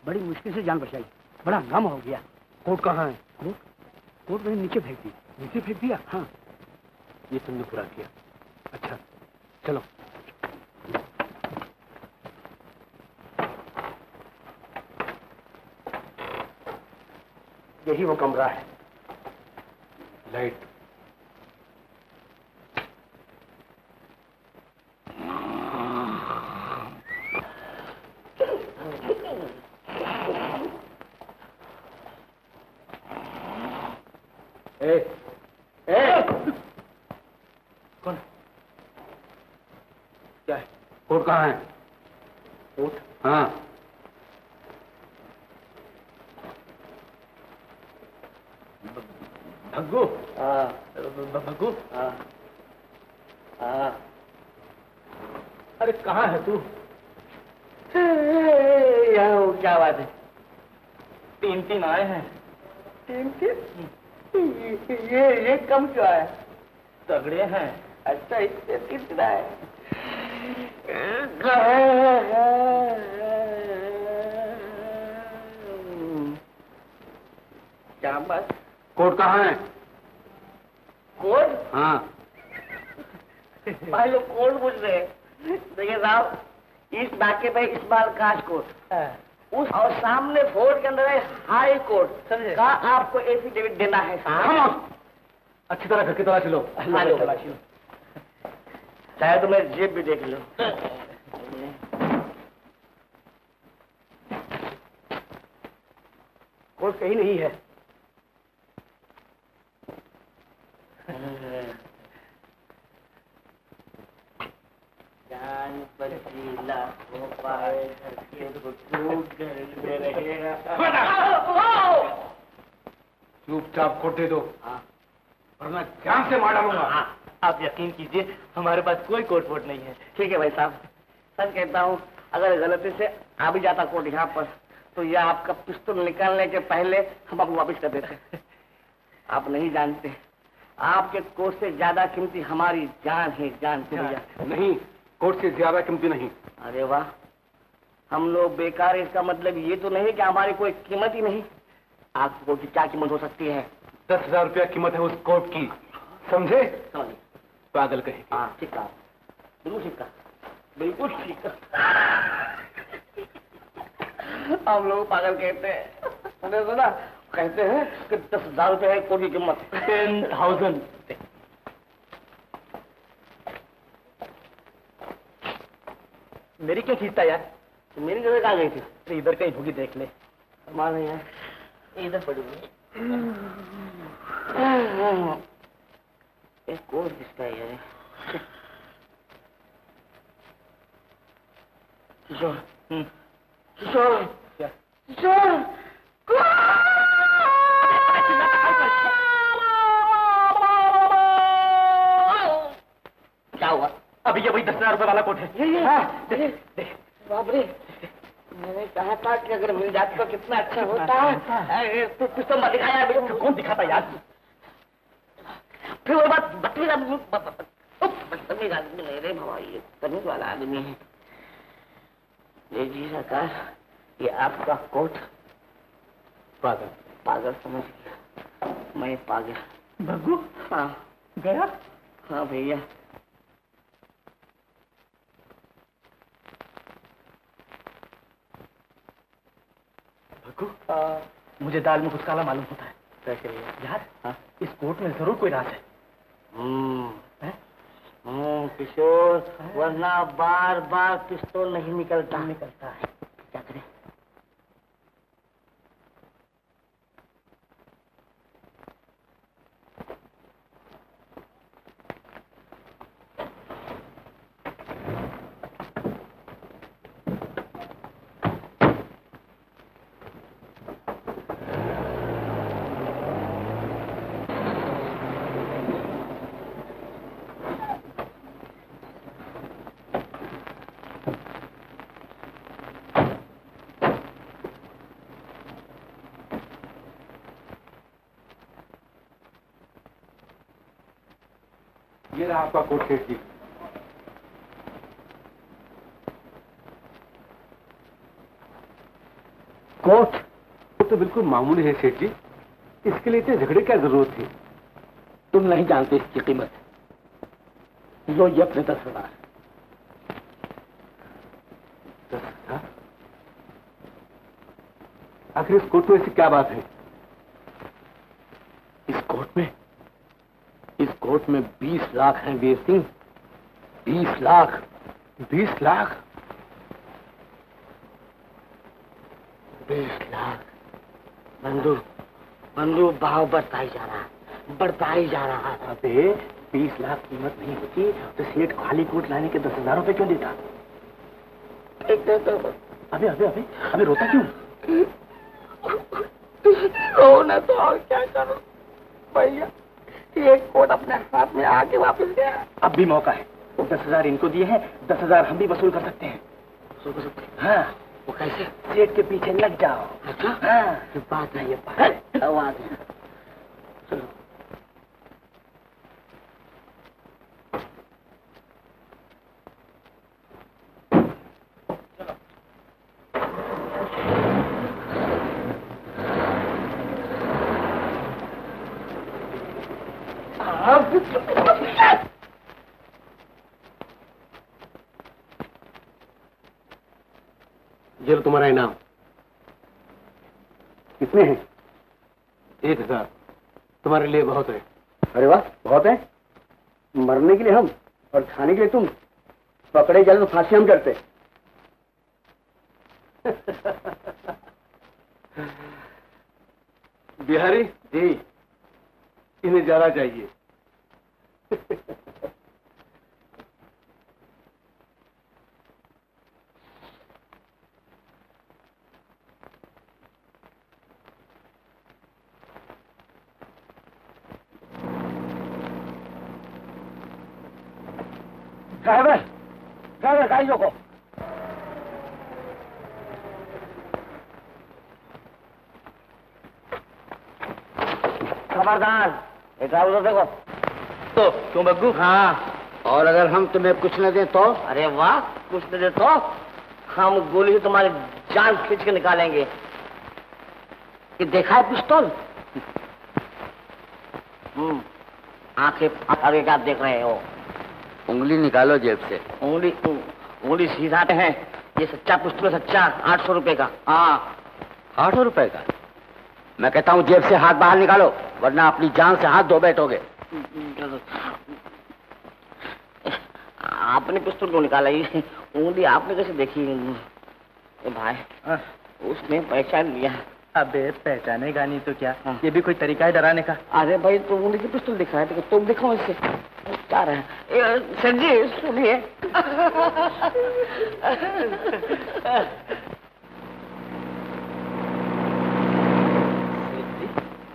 बड़ी मुश्किल से जान बचाई, बड़ा गम हो गया। कोट कहाँ है? कोट कोट मैंने नीचे फेंक दी। नीचे फेंक दिया? हाँ। ये तुमने बुरा किया। अच्छा चलो। यही वो कमरा है। लाइट। कौन? क्या है? कोट कहाँ है? कोट? हाँ। भग्गू? भग्गू? अरे कहाँ है तू? यहाँ हूँ, क्या बात है? 3 आए हैं। 3? ये कम क्यों आया? तगड़े हैं। अच्छा इससे कितना है? क्या बात? कोट कहाँ है? कोट? हाँ। भाई लोग कोट पूछ रहे हैं। देखिए साहब, इस नाके पे इस बार काश कोट, उस और सामने फोर्ट के अंदर है हाई कोर्ट, समझे? का आपको एफिडेविट देना है साहब। अच्छी तरह घर की तलाशी लो। चाहे तो मैं जेब भी देख लो। कोर्ट कहीं नहीं है। जान पचीला हो पाए चुपचाप कोट दे दो, वरना जान से मार डालूंगा। आप यकीन कीजिए, हमारे पास कोई कोट वोट नहीं है। ठीक है भाई साहब, सच कहता हूँ, अगर गलती से आ भी जाता कोट यहाँ पर, तो यह आपका पिस्तौल निकालने के पहले हम आपको वापस कर देते। आप नहीं जानते, आपके कोट से ज्यादा कीमती हमारी जान है, जान भैया। नहीं, कोट से ज्यादा कीमती नहीं। अरे वाह, हम लोग बेकार। इसका मतलब ये तो नहीं कि हमारी कोई कीमत ही नहीं। आपकी कोट की क्या कीमत हो सकती है? 10,000 रुपया कीमत है उस कोट की, समझे? समझिए। पागल कहेगी। हाँ ठीक कहा, बिल्कुल ठीक कहा, बिल्कुल ठीक कहा। हम लोग पागल कहते हैं, सुने सुना, कहते हैं कि 10,000 रुपये है कोट की कीमत। 10,000। मेरी क्यों खींचता यार? तो मेरी जगह कहाँ गई थी? तो इधर कहीं होगी, देख ले। मान नहीं है, इधर पड़ी हुई। एक कोट किसका है यार? किशोर। किशोर। क्या? किशोर। क्या हुआ? अभी ये वही 10,000 रुपये वाला कोट है। ये देख। बाप रे, मैंने कहा था कि अगर मिल जाती तो कितना अच्छा होता। तो पिस्तौल मत दिखाया। कौन दिखाता यार? फिर वो बात बदतमीज आदमी नहीं रे बाबा, ये बदतमीज वाला आदमी है। ये जी सरकार, ये आपका कोट। पागल। पागल समझ गया, मैं पागल। भग्गू? हाँ गया? हाँ भैया। भग्गू, मुझे दाल में कुछ काला मालूम होता है। कैसे यार? हाँ? इस कोट में जरूर कोई राज है। किशोर, वरना बार बार पिस्तौल नहीं निकलता है। क्या करें? ये रहा आपका कोट सेठ जी। कोट वो तो बिल्कुल मामूली है सेठ जी, इसके लिए इतने झगड़े क्या जरूरत थी? तुम नहीं जानते इसकी कीमत। लो ये अपने 10,000। 10,000? आखिर इस कोट में ऐसी क्या बात है? इस कोट में 20 लाख हैं वीर सिंह। 20 लाख। 20 लाख? 20 लाख। बंधु भाव बढ़ता ही जा रहा है, बढ़ता ही जा रहा है। अबे 20 लाख कीमत नहीं होती तो सेठ खाली कोट लाने के 10,000 रुपए क्यों देता? अबे अबे अबे अबे रोता क्यों? रोना तो और क्या करूं भैया, ये कोट अपने हाथ में आके वापस गया। अब भी मौका है, 10,000 इनको दिए हैं, 10,000 हम भी वसूल कर सकते हैं। हाँ, वो कैसे? सेठ के पीछे लग जाओ। अच्छा? हाँ, ये बात है, ये बात आवाज है। चलो। ये लो तुम्हारा इनाम। कितने हैं? 1,000 तुम्हारे लिए बहुत है। अरे वाह, बहुत है। मरने के लिए हम और खाने के लिए तुम। पकड़े जाए तो फांसी हम करते। बिहारी जी। इन्हें जाना चाहिए। ड्राइवर गाड़ी रोको। खबरदार, ये ड्राइवर देखो। तो क्यों बग्गू? हाँ, और अगर हम तुम्हें कुछ न दें तो? अरे वाह, कुछ न दे तो हम गोली से तुम्हारी जान खींच के निकालेंगे। ये देखा है पिस्तौल? आंखें आगे क्या देख रहे हो? उंगली निकालो जेब से। उंगली सीधा है। ये सच्चा पिस्तौल, सच्चा 800 रुपए का। हाँ। 800 रुपए का? मैं कहता हूँ जेब से हाथ बाहर निकालो, वरना अपनी जान से हाथ धो बैठोगे। आपने पिस्तौल क्यों निकाला? ये उंगली आपने कैसे देखी? भाई उसने पहचान लिया। अबे पहचानेगा नहीं तो क्या? हाँ। ये भी कोई तरीका है डराने का? अरे भाई तो उंगली की पिस्तौल दिखा है, तो तुम दिखाओ इससे क्या रहा है। सर जी सुनिए।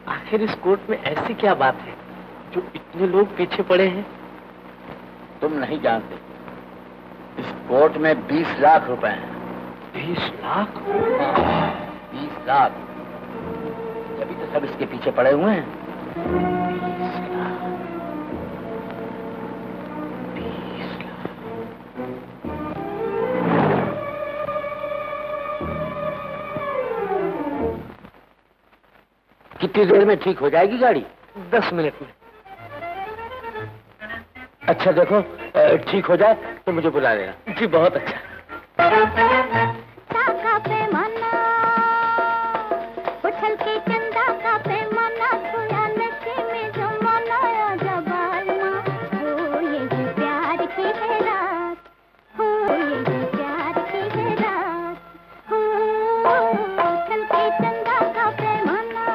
आखिर इस कोर्ट में ऐसी क्या बात है जो इतने लोग पीछे पड़े हैं? तुम नहीं जानते, इस कोर्ट में 20 लाख रुपए हैं। 20 लाख? 20 लाख, तभी तो सब इसके पीछे पड़े हुए हैं। 20 लाख। 20 लाख। कितनी देर में ठीक हो जाएगी गाड़ी? 10 मिनट में। अच्छा देखो, ठीक हो जाए तो मुझे बुला लेना। जी बहुत अच्छा। उछल के चंदा का पैमाना छुआ नशे में जो मनाया जबाना, हो ये जो प्यार की है रात, हो ये जो प्यार की है रात, हो उछल के चंदा का पैमाना।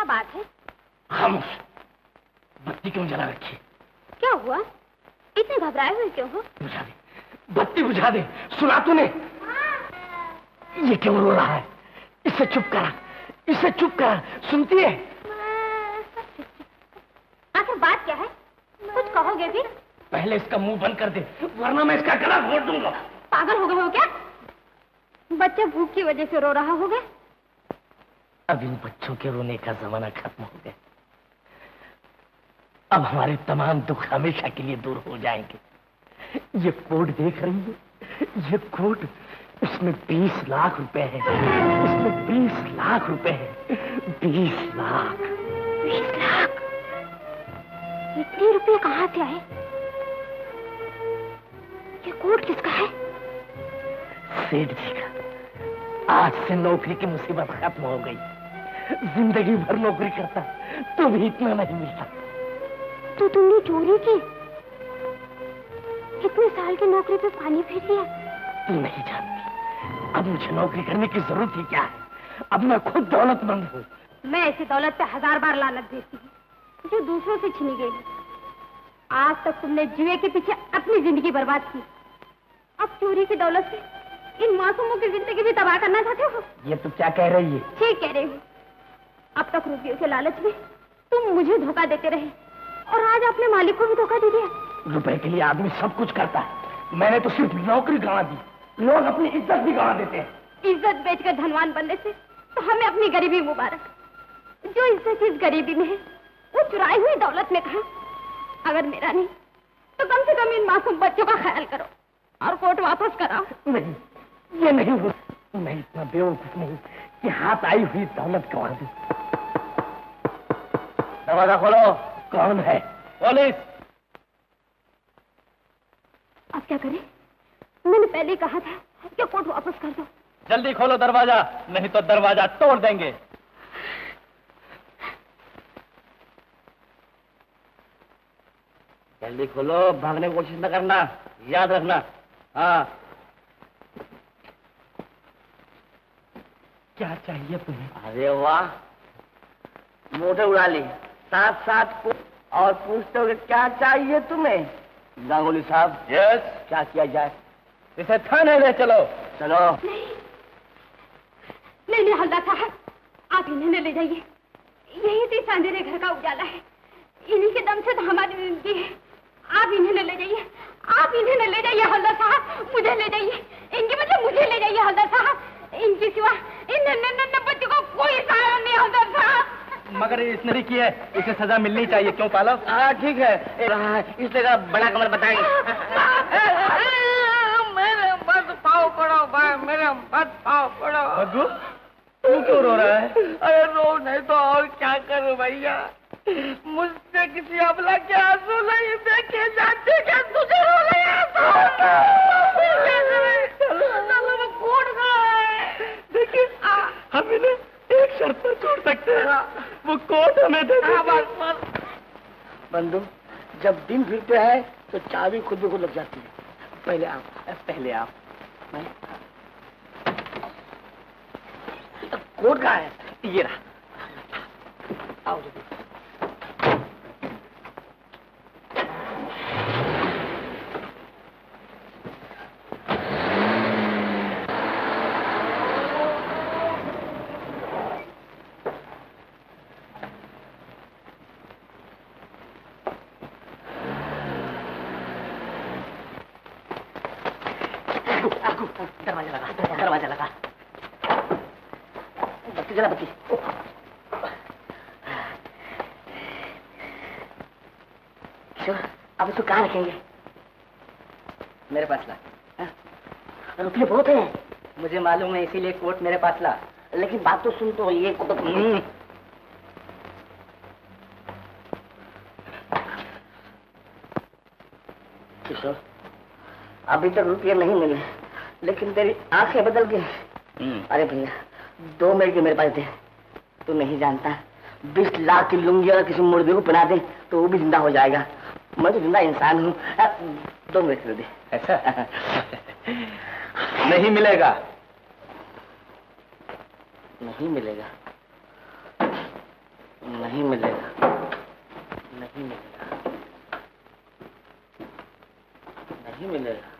बात है? खामोश। बत्ती क्यों जला रखी? क्या हुआ? इतने घबराए हुए क्यों हो? बुझा दे, बत्ती बुझा दे। सुना तूने? ये क्यों रो रहा है? इसे चुप करा, इसे चुप करा। सुनती है? आखिर बात क्या है? कुछ कहोगे भी? पहले इसका मुंह बंद कर दे, वरना मैं इसका गला घोट दूंगा। पागल हो गए हो क्या? बच्चा भूख की वजह से रो रहा होगा। अब इन बच्चों के रोने का जमाना खत्म हो गया। अब हमारे तमाम दुख हमेशा के लिए दूर हो जाएंगे। ये कोट देख रही है? ये कोट, इसमें 20 लाख रुपए है। इसमें 20 लाख रुपए है। 20 लाख। 20 लाख? इतने रुपए कहाँ से आए? ये कोट किसका है? सेठ जी का। आज से नौकरी की मुसीबत खत्म हो गई। जिंदगी भर नौकरी करता तो भी इतना नहीं मिलता। तो तुमने चोरी की? इतने साल की नौकरी पे पानी फेर दिया? तू नहीं जानती, अब मुझे नौकरी करने की जरूरत ही क्या है। अब मैं खुद दौलतमंद हूँ। मैं ऐसी दौलत पे 1000 बार लानत देती हूँ जो दूसरों से छीनी गई। आज तक तुमने जुए के पीछे अपनी जिंदगी बर्बाद की। अब चोरी की दौलत से इन मासूमों की जिंदगी भी तबाह करना चाहते हो? ये तू क्या कह रही है? ठीक कह रही हूँ। अब तक रुपयों के लालच में तुम मुझे धोखा देते रहे और आज अपने मालिक को भी धोखा दे दिया। रुपए के लिए आदमी सब कुछ करता है। मैंने तो सिर्फ नौकरी गंवा दी। लोग अपनी इज्जत भी गंवा देते हैं। इज्जत बेचकर धनवान बनने से तो हमें अपनी गरीबी मुबारक। जो इज्जत इस गरीबी में है वो चुराई हुई दौलत में कहा। अगर मेरा नहीं तो कम से कम इन मासूम बच्चों का ख्याल करो और कोट वापस कराओ। नहीं, ये नहीं हो। मैं इतना बेवकूफ नहीं कि हाथ आई हुई दौलत गंवा दूं। दरवाजा खोलो। कौन है? पुलिस। अब क्या करें? मैंने पहले ही कहा था कि कोट वापस कर दो। जल्दी खोलो दरवाजा, नहीं तो दरवाजा तोड़ देंगे। जल्दी खोलो, भागने की कोशिश न करना, याद रखना। हाँ। क्या चाहिए तुम्हें? अरे वाह, मोटर उड़ा ली। साथ साथ और पूछते हो कि क्या चाहिए तुम्हें? गांगुली साहब। यस। क्या किया जाए? इसे थाने ले चलो। चलो। नहीं हल्दा साहब, आप इन्हें ले जाइए। यही से अंधेरे घर का उजाला है। इन्हीं के दम से तो हमारी जिंदगी है। आप इन्हें ले जाइए। आप इन्हें ले जाइए हल्दा साहब। मुझे ले जाइए। इनके मतलब मुझे ले जाइए हल्दा साहब। इनके सिवा इन नन्हे बच्चों को कोई सहारा नहीं हल्दा साहब। मगर इसने नहीं की है, इसे सजा मिलनी चाहिए। क्यों पालो? हाँ ठीक है, इसलिए का बड़ा कमर बताएंगे। मेरे मत पाँव पड़ो भाई, मेरे मत पाँव पड़ो। भग्गू, तू क्यों रो रहा है? अरे रो नहीं तो और क्या करूं भैया। मुझसे किसी अबला के आंसू नहीं देखे जाते। क्या तुझे रो रहे देखिए, हम इन्हें एक शर्त पर छोड़ सकते हैं। वो कोट हमें दे दे। बंधु, जब दिन फिरते हैं तो चाबी खुद भी खुद लग जाती है। पहले आप, पहले आप। कोट कहाँ है? ये रहा। आओ जल्दी। दरवाजा लगा। बत्ती जला, बत्ती। अब इसको कहाँ रखेंगे? मेरे पास ला। रुपये बहुत है। मुझे मालूम है, इसीलिए कोट मेरे पास ला। लेकिन बात तो सुन तो। ये कोट किशोर, अभी तक रुपये नहीं मिले, लेकिन तेरी आंखें बदल गई। अरे भैया, 2 मिनट के मेरे पास दे। तू नहीं जानता, 20 लाख की लुंगी अगर किसी मुर्दे को पहना दे तो वो भी जिंदा हो जाएगा। मैं तो जिंदा इंसान हूँ। 2 मिनट दे। ऐसा नहीं मिलेगा। नहीं मिलेगा। नहीं मिलेगा, नहीं मिलेगा, नहीं मिलेगा।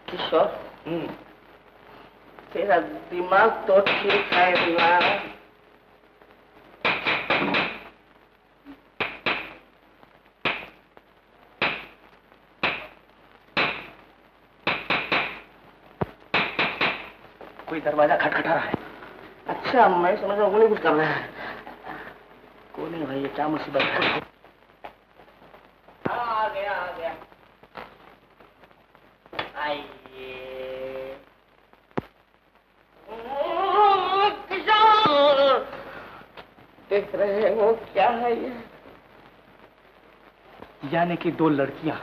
किशोर, तेरा दिमाग तो ठीक है दीवार। कोई दरवाजा खटखटा रहा है। अच्छा, मैं समझ रहा हूँ कुछ कर रहा है। कोई नहीं भाई, ये क्या मुसीबत है। आ गया, आ गया। आइए। देख रहे हो क्या है ये? यानी कि 2 लड़कियां।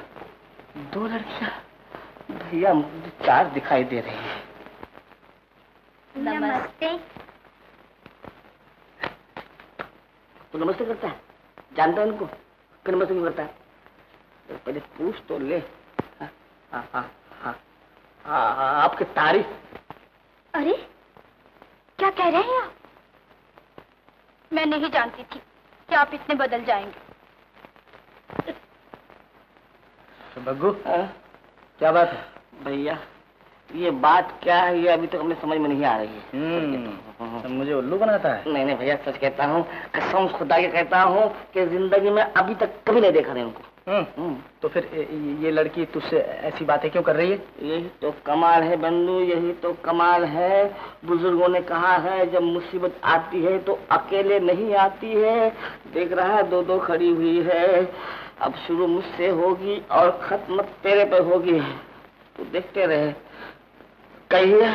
2 लड़कियां? भैया मुझे 4 दिखाई दे रही है। नमस्ते। तो नमस्ते करता है? जानता है इनको? फिर नमस्ते क्यों करता है? तो पहले पूछ तो ले। हाँ हाँ हाँ हाँ हाँ, आपकी तारीफ। अरे क्या कह रहे हैं आप? मैं नहीं जानती थी कि आप इतने बदल जाएंगे। बग्गू, हाँ? क्या बात है? भैया ये बात क्या है, ये अभी तक हमें समझ में नहीं आ रही है। तो मुझे उल्लू बनाता है। नहीं नहीं भैया, सच कहता हूँ, कसम खुदा के कहता हूँ कि जिंदगी में अभी तक कभी नहीं देखा नहीं उनको। तो फिर ये लड़की तुझसे ऐसी बातें क्यों कर रही है? यही तो कमाल है बंधु, यही तो कमाल है। बुजुर्गों ने कहा है, जब मुसीबत आती है तो अकेले नहीं आती है। देख रहा है 2-2 खड़ी हुई है। अब शुरू मुझसे होगी और खत्म तेरे पे होगी। तो देखते रहे। कहिए,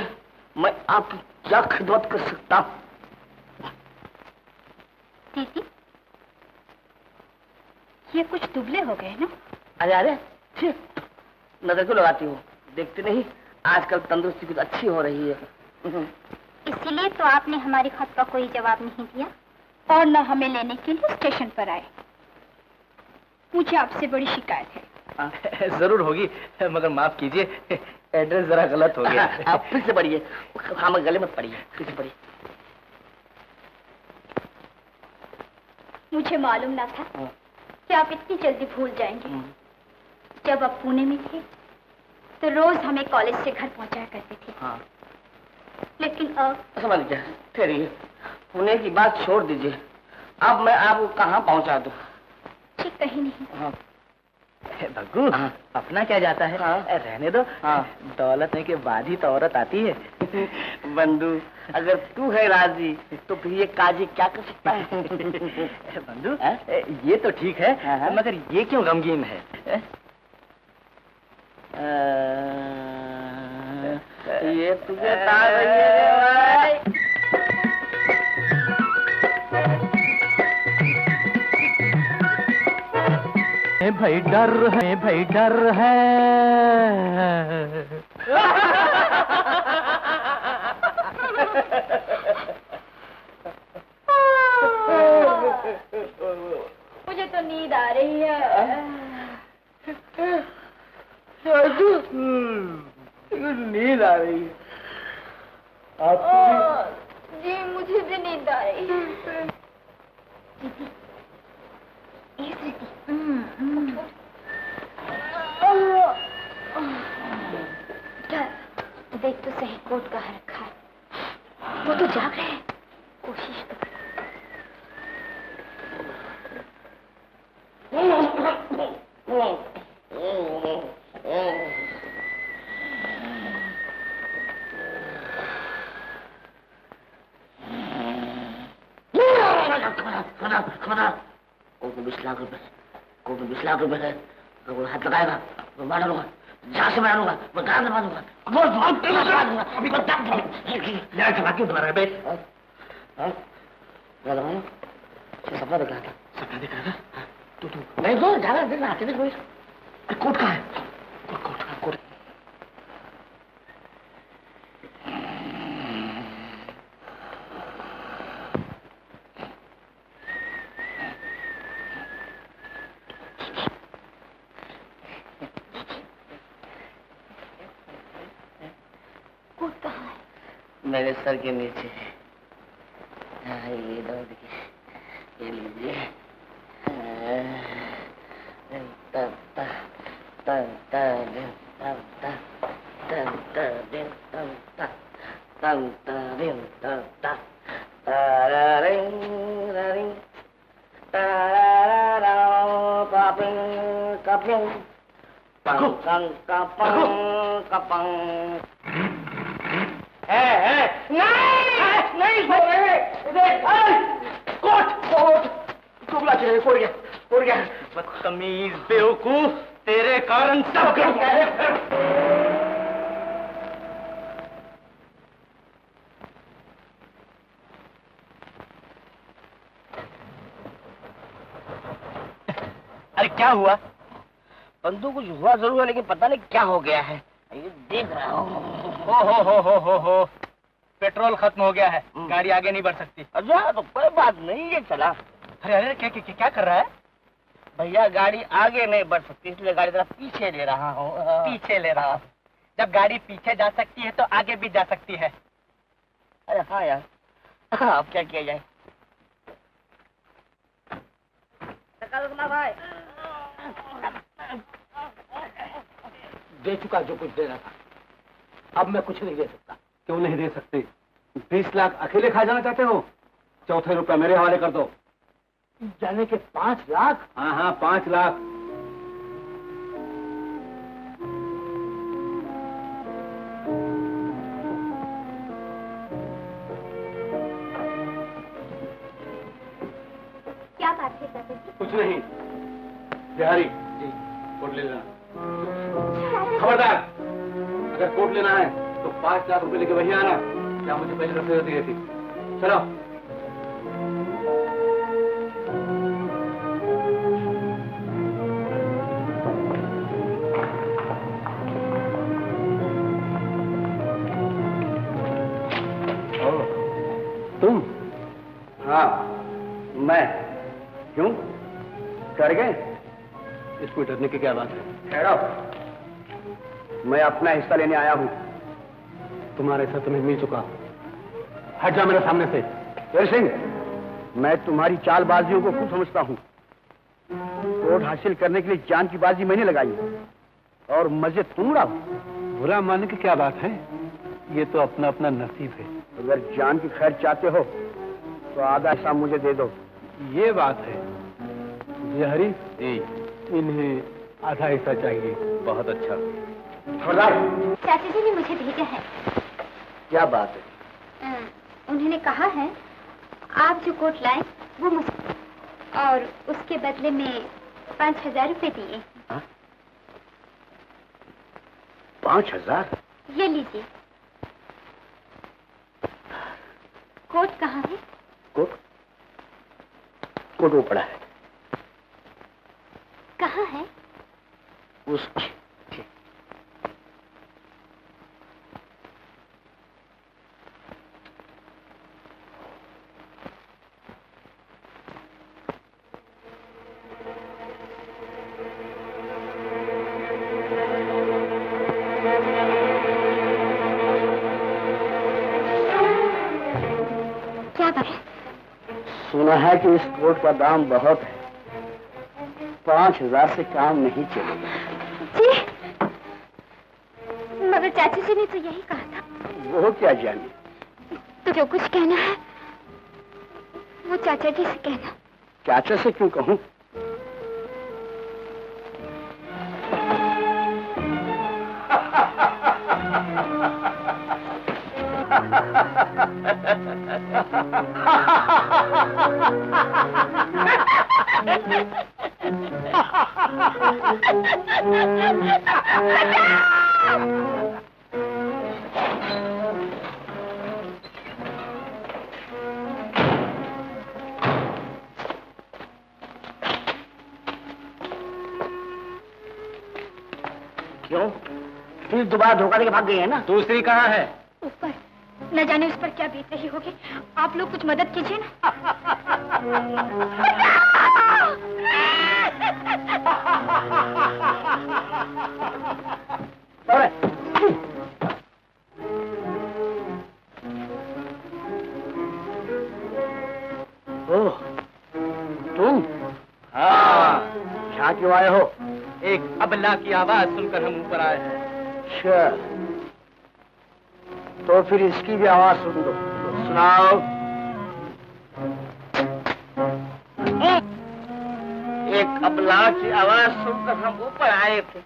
मैं आप क्या खिदमत कर सकता हूँ? दीदी, ये कुछ दुबले हो गए ना? अरे अरे, ठीक नजर क्यों लगाती हो? देखती नहीं आजकल तंदुरुस्ती कुछ अच्छी हो रही है। इसीलिए तो आपने हमारी खत का कोई जवाब नहीं दिया और न हमें लेने के लिए स्टेशन पर आए। मुझे आपसे बड़ी शिकायत है। जरूर होगी, मगर माफ कीजिए, एड्रेस जरा गलत हो गया। आप फिर से पढ़िए। हाँ, मैं गले मत पढ़िए, फिर से पढ़िए। मुझे मालूम ना था कि आप इतनी जल्दी भूल जाएंगे। जब आप पुणे में थे तो रोज हमें कॉलेज से घर पहुंचाया करते थे। हाँ। लेकिन अब समझ गया। ठहरिए, पुणे की बात छोड़ दीजिए। अब मैं आपको कहाँ पहुँचा दूँ? ठीक, कहीं नहीं। हाँ। बग्गू, अपना क्या जाता है? हाँ। रहने दो। हाँ। दौलत होने के बाद ही तो औरत आती है। बंधु, अगर तू है राजी तो फिर ये काजी क्या कर सकता है? बंधु, ये तो ठीक है, हाँ। मगर ये क्यों गमगीन है? ये तुझे तार रही है भाई। भाई डर है, भाई डर है। मुझे तो नींद आ रही है। नींद आ रही है। जी, मुझे भी नींद आ रही है। क्या देख तो सही, कोट कहाँ रखा है? वो तो जाग रहे हैं। कोशिश तो करो। कोट में 20 लाख रुपए, कोट में 20 लाख रुपए है। अगर हाथ लगाएगा तो मार डालूंगा, जहाँ से मार डालूंगा, मैं गाल दबा दूंगा। अभी क्यों दबा रहा है बे? क्या दबाया? सपना देख रहा था। सपना देख रहा था? तू नहीं तो ज्यादा देख रहा है। कोट कहाँ है? कोट मेरे सर के नीचे है। ये दो देखिए, ये लीजिए। नहीं कोट गया। बदतमीज बेवकूफ, तेरे कारण सब कर अरे क्या हुआ? बंदूक कुछ हुआ जरूर है, लेकिन पता नहीं क्या हो गया है। ये देख रहा हूँ। हो पेट्रोल खत्म हो गया है, गाड़ी आगे नहीं बढ़ सकती। अच्छा तो कोई बात नहीं, ये चला। अरे अरे क्या कर रहा है? भैया गाड़ी आगे नहीं बढ़ सकती, इसलिए गाड़ी जरा पीछे ले रहा हूँ। पीछे ले रहा हूँ। जब गाड़ी पीछे जा सकती है तो आगे भी जा सकती है। अरे हाँ यार, अब क्या किया जाए? भाई दे चुका जो कुछ देना था, अब मैं कुछ नहीं दे सकता। क्यों नहीं दे सकते? 20 लाख अकेले खा जाना चाहते हो? चौथे रुपया मेरे हवाले कर दो। जाने के 5 लाख? हाँ 5 लाख। क्या बात है चाचा जी? कुछ नहीं। बिहारी जी, कोट ले लेना। खबरदार, अगर कोट लेना है तो 5 लाख रुपए लेके वही आना। क्या मुझे पहले रसोई दी गई थी? चलो। तुम? हाँ मैं। क्यों? डर गए? इसको डरने की क्या बात है? ठहरो, मैं अपना हिस्सा लेने आया हूँ। तुम्हारा हिस्सा तुम्हें मिल चुका। हट जा मेरे सामने से। शेर सिंह, मैं तुम्हारी चालबाजियों को खूब समझता हूँ। कोर्ट हासिल करने के लिए जान की बाजी मैंने लगाई और मजे तुम उड़ाओ। बुरा मानने की क्या बात है? ये तो अपना अपना नसीब है। अगर जान की खैर चाहते हो तो आधा हिस्सा मुझे दे दो। ये बात है। ये हरी, इन्हें आधा हिस्सा चाहिए। बहुत अच्छा। चाचा जी ने मुझे भेजा है। क्या बात है? उन्होंने कहा है आप जो कोट लाए वो मुझे, और उसके बदले में 5000 रुपए दिए। 5000? ये लीजिए। कोट कहाँ है? कोट? कोट वो पड़ा है। कहाँ है? उस सुना है कि इस कोट का दाम बहुत है। 5000 से काम नहीं चलेगा। जी, मगर चाचा जी ने तो यही कहा था। वो क्या जाने? तो जो कुछ कहना है वो चाचा जी से कहना। चाचा से क्यों कहूँ? क्यों? फिर दोबारा धोखा देके भाग गई है ना? दूसरी कहाँ है? ऊपर। न जाने उस पर क्या बीत रही होगी। आप लोग कुछ मदद कीजिए ना। ओह, तुम? हाँ, यहाँ क्यों आए हो? एक अबला की आवाज सुनकर हम ऊपर आए हैं। अच्छा, तो फिर इसकी भी आवाज सुन लो। सुनाओ। एक अबला की आवाज सुनकर हम ऊपर आए थे,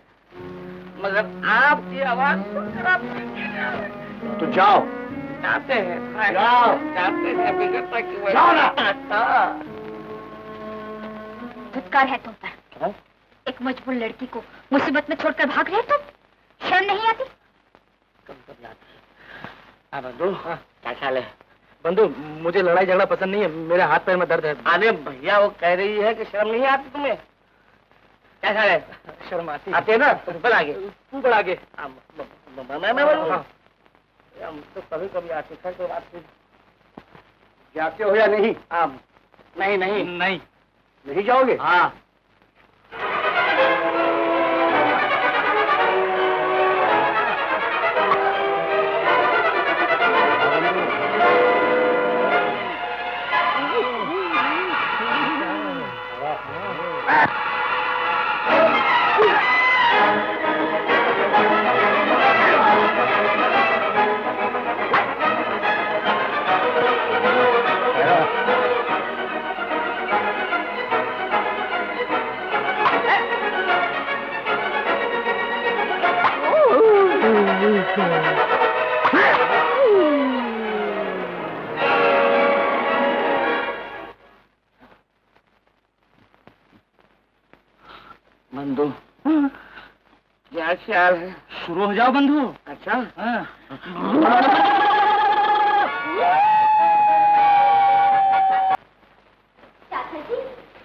मगर आपकी आवाज सुनकर आप तो जाओ। जाते हैं, जाओ। जाते हैं, बिगड़ता क्यों है? जाओ ना। धुतकार है तुम पर। एक मजबूर लड़की को मुसीबत में छोड़कर भाग रहे तुम? शर्म नहीं आती? कब बदलाती है? बंधु, क्या ख्याल है? बंधु, मुझे लड़ाई झगड़ा पसंद नहीं है। मेरे हाथ पैर में दर्द है। अरे भैया, वो कह रही है कि शर्म नहीं आती तुम्हें। क्या ख्याल है? शर्म आती आते है ना? ऊपर आगे। ऊपर आगे। मैं बोलूं? हम तो कभी कभी आते थे तो बात जाते हो या नहीं? नहीं नहीं नहीं। नहीं जाओगे? हाँ। बंधु, क्या ख्याल है? शुरू हो जाओ बंधु। अच्छा। चाचा जी,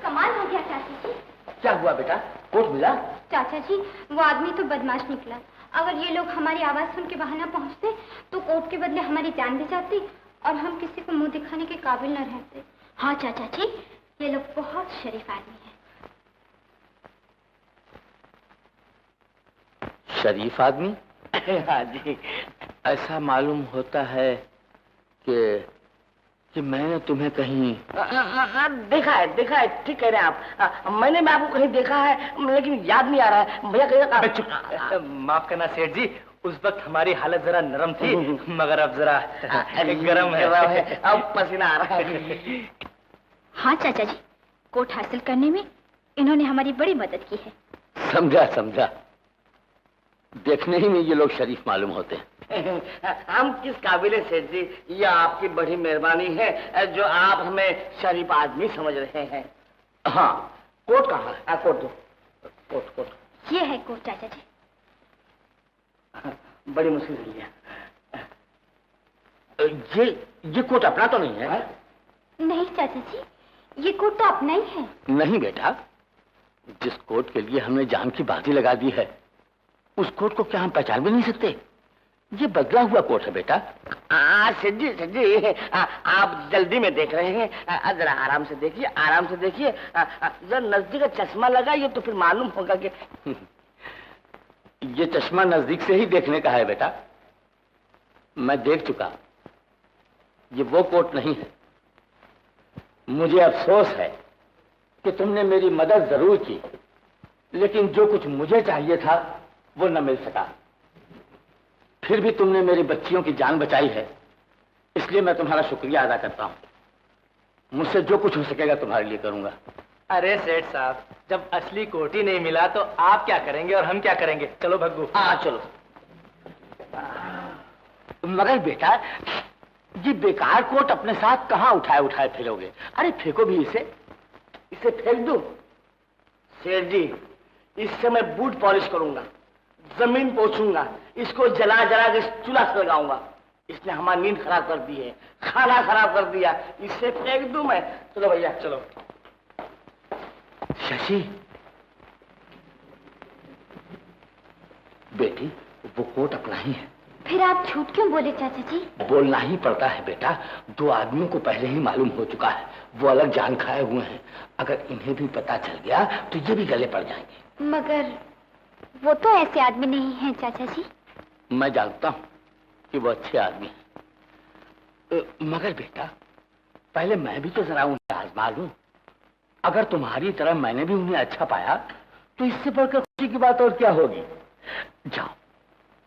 कमाल हो गया चाचा जी। क्या हुआ बेटा? कोट मिला? चाचा जी, वो आदमी तो बदमाश निकला। अगर ये लोग हमारी आवाज सुन के वहां ना पहुंचते तो कोर्ट के बदले हमारी जान भी जाती और हम किसी को मुंह दिखाने के काबिल न रहते। हाँ चाचा जी, ये लोग बहुत शरीफ आदमी हैं। शरीफ आदमी? हाँ जी। ऐसा मालूम होता है कि मैंने तुम्हें कहीं देखा है, ठीक कह रहे हैं आप। मैंने भी आपको कहीं देखा है, लेकिन याद नहीं आ रहा है। भैया कहिए। माफ करना सेठ जी, उस वक्त हमारी हालत जरा नरम थी, मगर अब जरा गरम है। अब पसीना आ रहा है। हाँ चाचा जी, कोर्ट हासिल करने में इन्होंने हमारी बड़ी मदद की है। समझा। देखने ही में ये लोग शरीफ मालूम होते हैं। हम किस काबिल है सेठ जी, ये आपकी बड़ी मेहरबानी है जो आप हमें शरीफ आदमी समझ रहे हैं। हाँ, कोट कहाँ है? कोट दो। कोट। ये है कोट चाचा जी। बड़ी मुश्किल है। ये कोट अपना तो नहीं है? नहीं चाचा जी, ये कोट तो अपना ही है। नहीं बेटा, जिस कोट के लिए हमने जान की बाजी लगा दी है, उस कोट को क्या हम पहचान भी नहीं सकते? ये बदला हुआ कोट है बेटा। सेठ जी, आप जल्दी में देख रहे हैं। जरा आराम से देखिए। जरा नजदीक का चश्मा लगाइए तो फिर मालूम होगा कि ये चश्मा नजदीक से ही देखने का है बेटा। मैं देख चुका, ये वो कोट नहीं है। मुझे अफसोस है कि तुमने मेरी मदद जरूर की, लेकिन जो कुछ मुझे चाहिए था वो न मिल सका। फिर भी तुमने मेरी बच्चियों की जान बचाई है, इसलिए मैं तुम्हारा शुक्रिया अदा करता हूं। मुझसे जो कुछ हो सकेगा तुम्हारे लिए करूंगा। अरे सेठ साहब, जब असली कोट ही नहीं मिला तो आप क्या करेंगे और हम क्या करेंगे? चलो भग्गू। चलो। मगर बेटा, ये बेकार कोट अपने साथ कहां उठाए फिरोगे? अरे फेंको भी इसे फेंक दूं? सेठ जी, इससे मैं बूट पॉलिश करूंगा, जमीन पोछूंगा, इसको जला के चूल्हा से लगाऊंगा। इसने हमारी नींद खराब कर दी है, खाना खराब कर दिया। इसे फेंक दूं मैं? चलो भैया, चलो। शशि, बेटी, वो कोट अपना ही है। फिर आप झूठ क्यों बोले चाचा जी? बोलना ही पड़ता है बेटा, 2 आदमियों को पहले ही मालूम हो चुका है, वो अलग जान खाए हुए हैं। अगर इन्हें भी पता चल गया तो ये भी गले पड़ जाएंगे। मगर वो तो ऐसे आदमी नहीं है चाचा जी। मैं जानता हूँ कि वो अच्छे आदमी हैं, मगर बेटा पहले मैं भी तो जरा उन्हें आजमा लूं। अगर तुम्हारी तरह मैंने भी उन्हें अच्छा पाया तो इससे बढ़कर खुशी की बात और क्या होगी। जाओ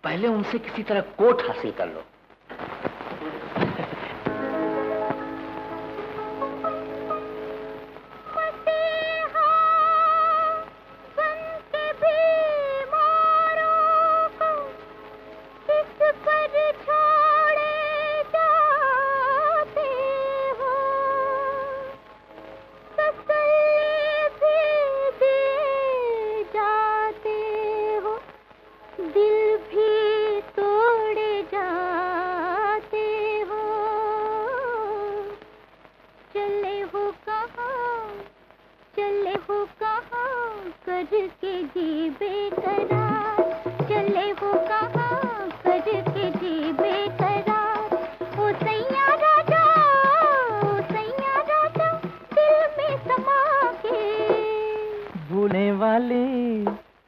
पहले उनसे किसी तरह कोट हासिल कर लो।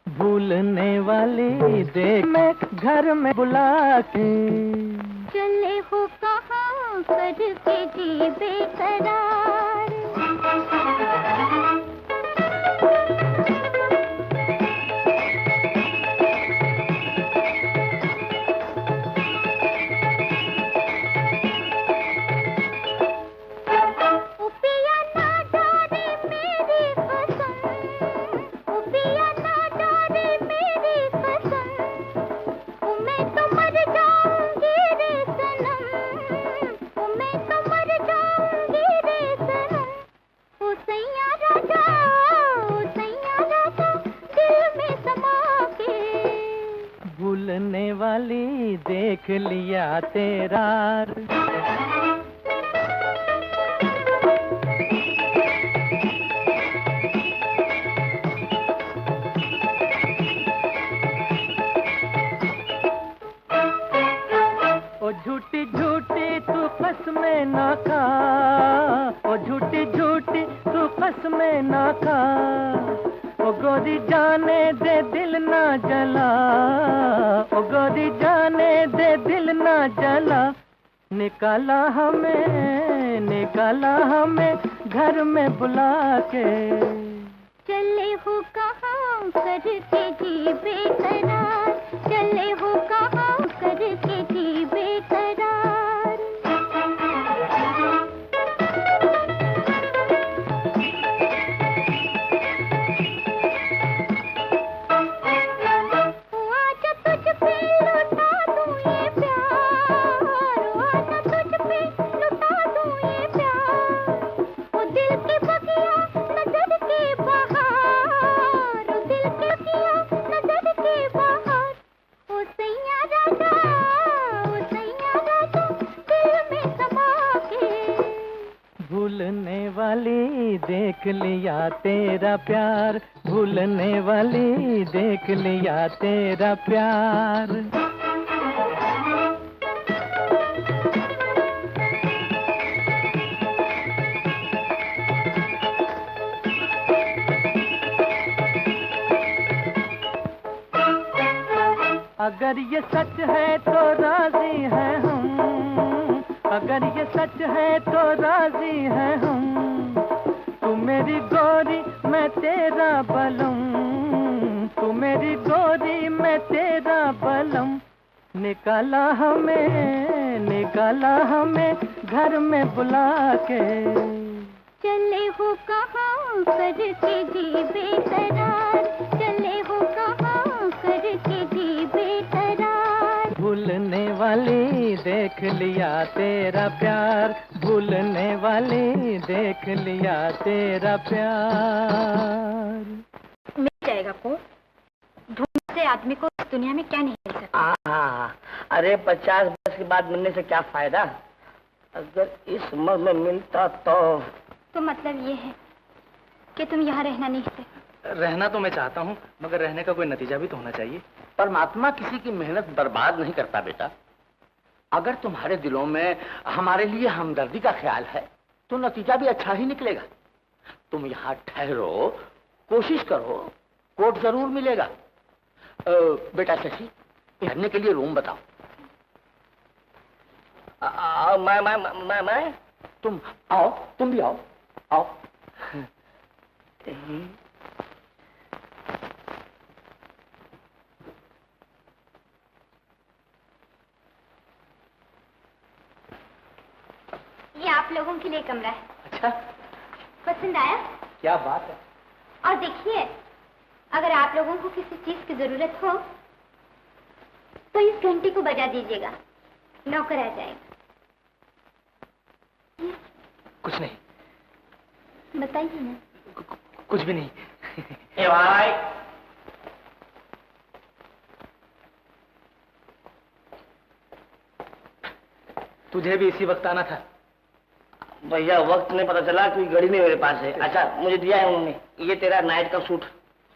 भूलने वाली देख मैं घर में बुला के, चले हो कहाँ करके जी बेकरार। भूलने वाली देख लिया तेरा। ओ झूठी झूठी तू कसमें ना खा, ओ झूठी झूठी तू कसमें ना खा, ओ गोरी जाने दे दिल ना जला, ओ गोरी जाने दे दिल ना जला। निकाला हमें घर में बुला के, चले हो कहाँ करके जी बेकरार, चले हो कहाँ करके जी बेकरार। भूलने वाली देख लिया तेरा प्यार, भूलने वाली देख लिया तेरा प्यार। अगर ये सच है तो राजी हैं हम, अगर ये सच है तो राजी हैं हम। तू मेरी गोरी मैं तेरा बलम, तू मेरी गोरी मैं तेरा बलम। निकाला हमें घर में बुला के, चले हो कहाँ करके जी बेकरार, चले हो कहाँ करके जी बेकरार। भूलने वाली देख लिया तेरा प्यार, भूलने वाली देख लिया तेरा प्यार। मिल जाएगा को ढूंढते आदमी को इस दुनिया में क्या नहीं मिल सकता। अरे 50 वर्ष के बाद मिलने से क्या फायदा, अगर इस उम्र में मिलता तो मतलब ये है कि तुम यहाँ रहना नहीं चाहते। रहना तो मैं चाहता हूँ, मगर रहने का कोई नतीजा भी तो होना चाहिए। परमात्मा किसी की मेहनत बर्बाद नहीं करता बेटा। अगर तुम्हारे दिलों में हमारे लिए हमदर्दी का ख्याल है तो नतीजा भी अच्छा ही निकलेगा। तुम यहाँ ठहरो, कोशिश करो, कोट जरूर मिलेगा। बेटा शशि, ठहरने के लिए रूम बताओ। मैं तुम आओ, तुम भी आओ, आओ। ये आप लोगों के लिए कमरा है। अच्छा, पसंद आया? क्या बात है। और देखिए, अगर आप लोगों को किसी चीज की जरूरत हो तो इस घंटी को बजा दीजिएगा, नौकर आ जाएगा। कुछ नहीं। बताइए ना। कुछ भी नहीं। ए भाई, तुझे भी इसी वक्त आना था। भैया वक्त नहीं पता चला, कोई घड़ी नहीं मेरे पास है। अच्छा, मुझे दिया है उन्होंने, ये तेरा नाइट का सूट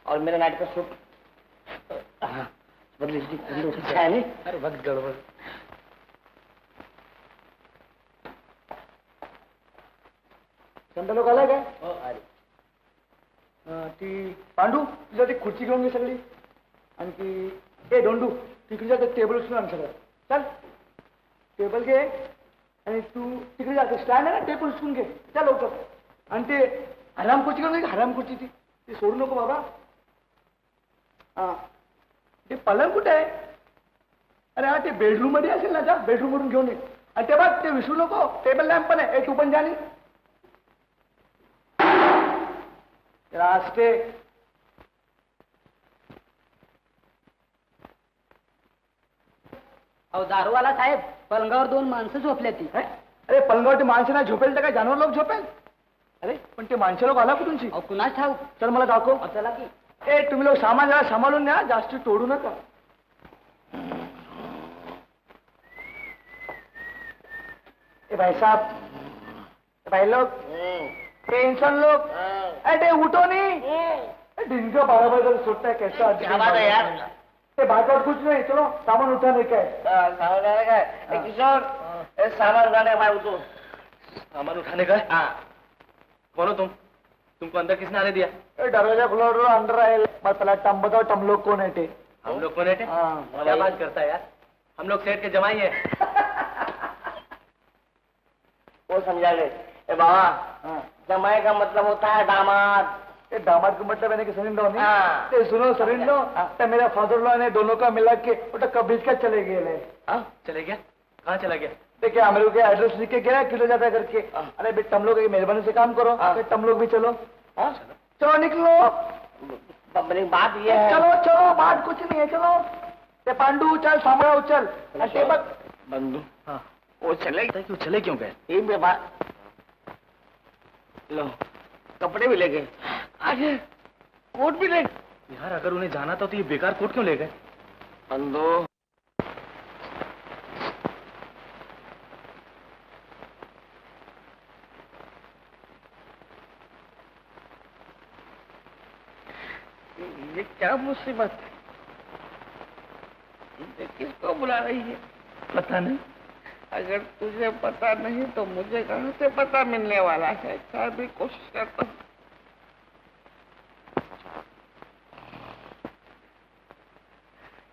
और मेरा नाइट का सूट। हाँ, बदली अच्छा है नहीं? अरे वक्त गड़बड़। लोक अलग आहे ती पांडू तुझ्या ती खुर्ची घेऊन घे सगळी, आणखी ए डोंडू तिकडे जाते टेबल उचलून आण सगळं. चल टेबल घे आणि तू तिकडे जाते स्टँड आहे ना, टेबल उचलून घे. चल लवकर. आणि ते हराम खुर्ची घेऊन घे, हराम खुर्ची ती सोडू नको बाबा. हा, ते पलंग कुठे आहे? अरे हा, ते बेडरूम मध्ये असेल ना, जा बेडरूम मधून घेऊन ये. आणि ते बघ, ते विसरू नको, टेबल लॅम्प पण आहे. तू पण जाणी रास्ते. अहो दारूवाला साहेब, पलंगावर 2 माणसं झोपल्या ती. अरे पलंगावरती माणसं नाही झोपेल तर काय जानवर लोक झोपेल? अरे पण ते माणसं लोक आला कुठूनची? अहो कुणाच ठाऊक. चल मला दाखव. चला की. ए तुम्ही लोक सामान जरा सांभाळून न्या, जास्त तोडू नका. ए भाई साहब, भाई लोग, टेंशन लोग, अरे उठो नहीं. दिन का 12 बजे तक सोता है कैसा? क्या बात है यार? ये बात और कुछ नहीं, चलो सामान उठाने का है. सामान उठाने का है? किशोर, सामान उठाने का है, उठो. सामान उठाने का है? हाँ. कौन हो तुम? तुमको अंदर किसने आने दिया? दरवाजा खुला अंदर आए. पहला टम बताओ, टम लोग कौन है? टे हम लोग कौन है? हाँ. क्या बात करता है यार? हम लोग सेठ के जमाई है. वो समझा ले. ए बाबा, जमाई का मतलब होता है दामाद. ये दामाद का मतलब है कि सरिंदो नहीं. हाँ. ते सुनो सरिंदो, तो मेरा फादर लॉ ने दोनों का मिला के वो तो कब्ज का चले गए. हाँ, चले गया? कहाँ चला गया? देखिए हमारे को एड्रेस लिख के गया, किलो ज्यादा करके. अरे बेटा तुम लोग मेहरबानी से काम करो. तुम लोग भी चलो. चलो निकलो. अपनी बात ये है. चलो चलो, बात कुछ नहीं है. चलो ते पांडू चल, सांभळा चल. बंधु, हाँ. वो चले क्यों चले क्यों गए? ये बात. लो, कपड़े भी ले गए, आगे कोट भी ले गए. यार अगर उन्हें जाना था तो ये बेकार कोट क्यों ले गए? बंधु, ये क्या मुसीबत है? ये किसको बुला रही है? पता नहीं. अगर तुझे पता नहीं तो मुझे कहाँ से पता मिलने वाला है? क्या भी कोशिश करता हूँ.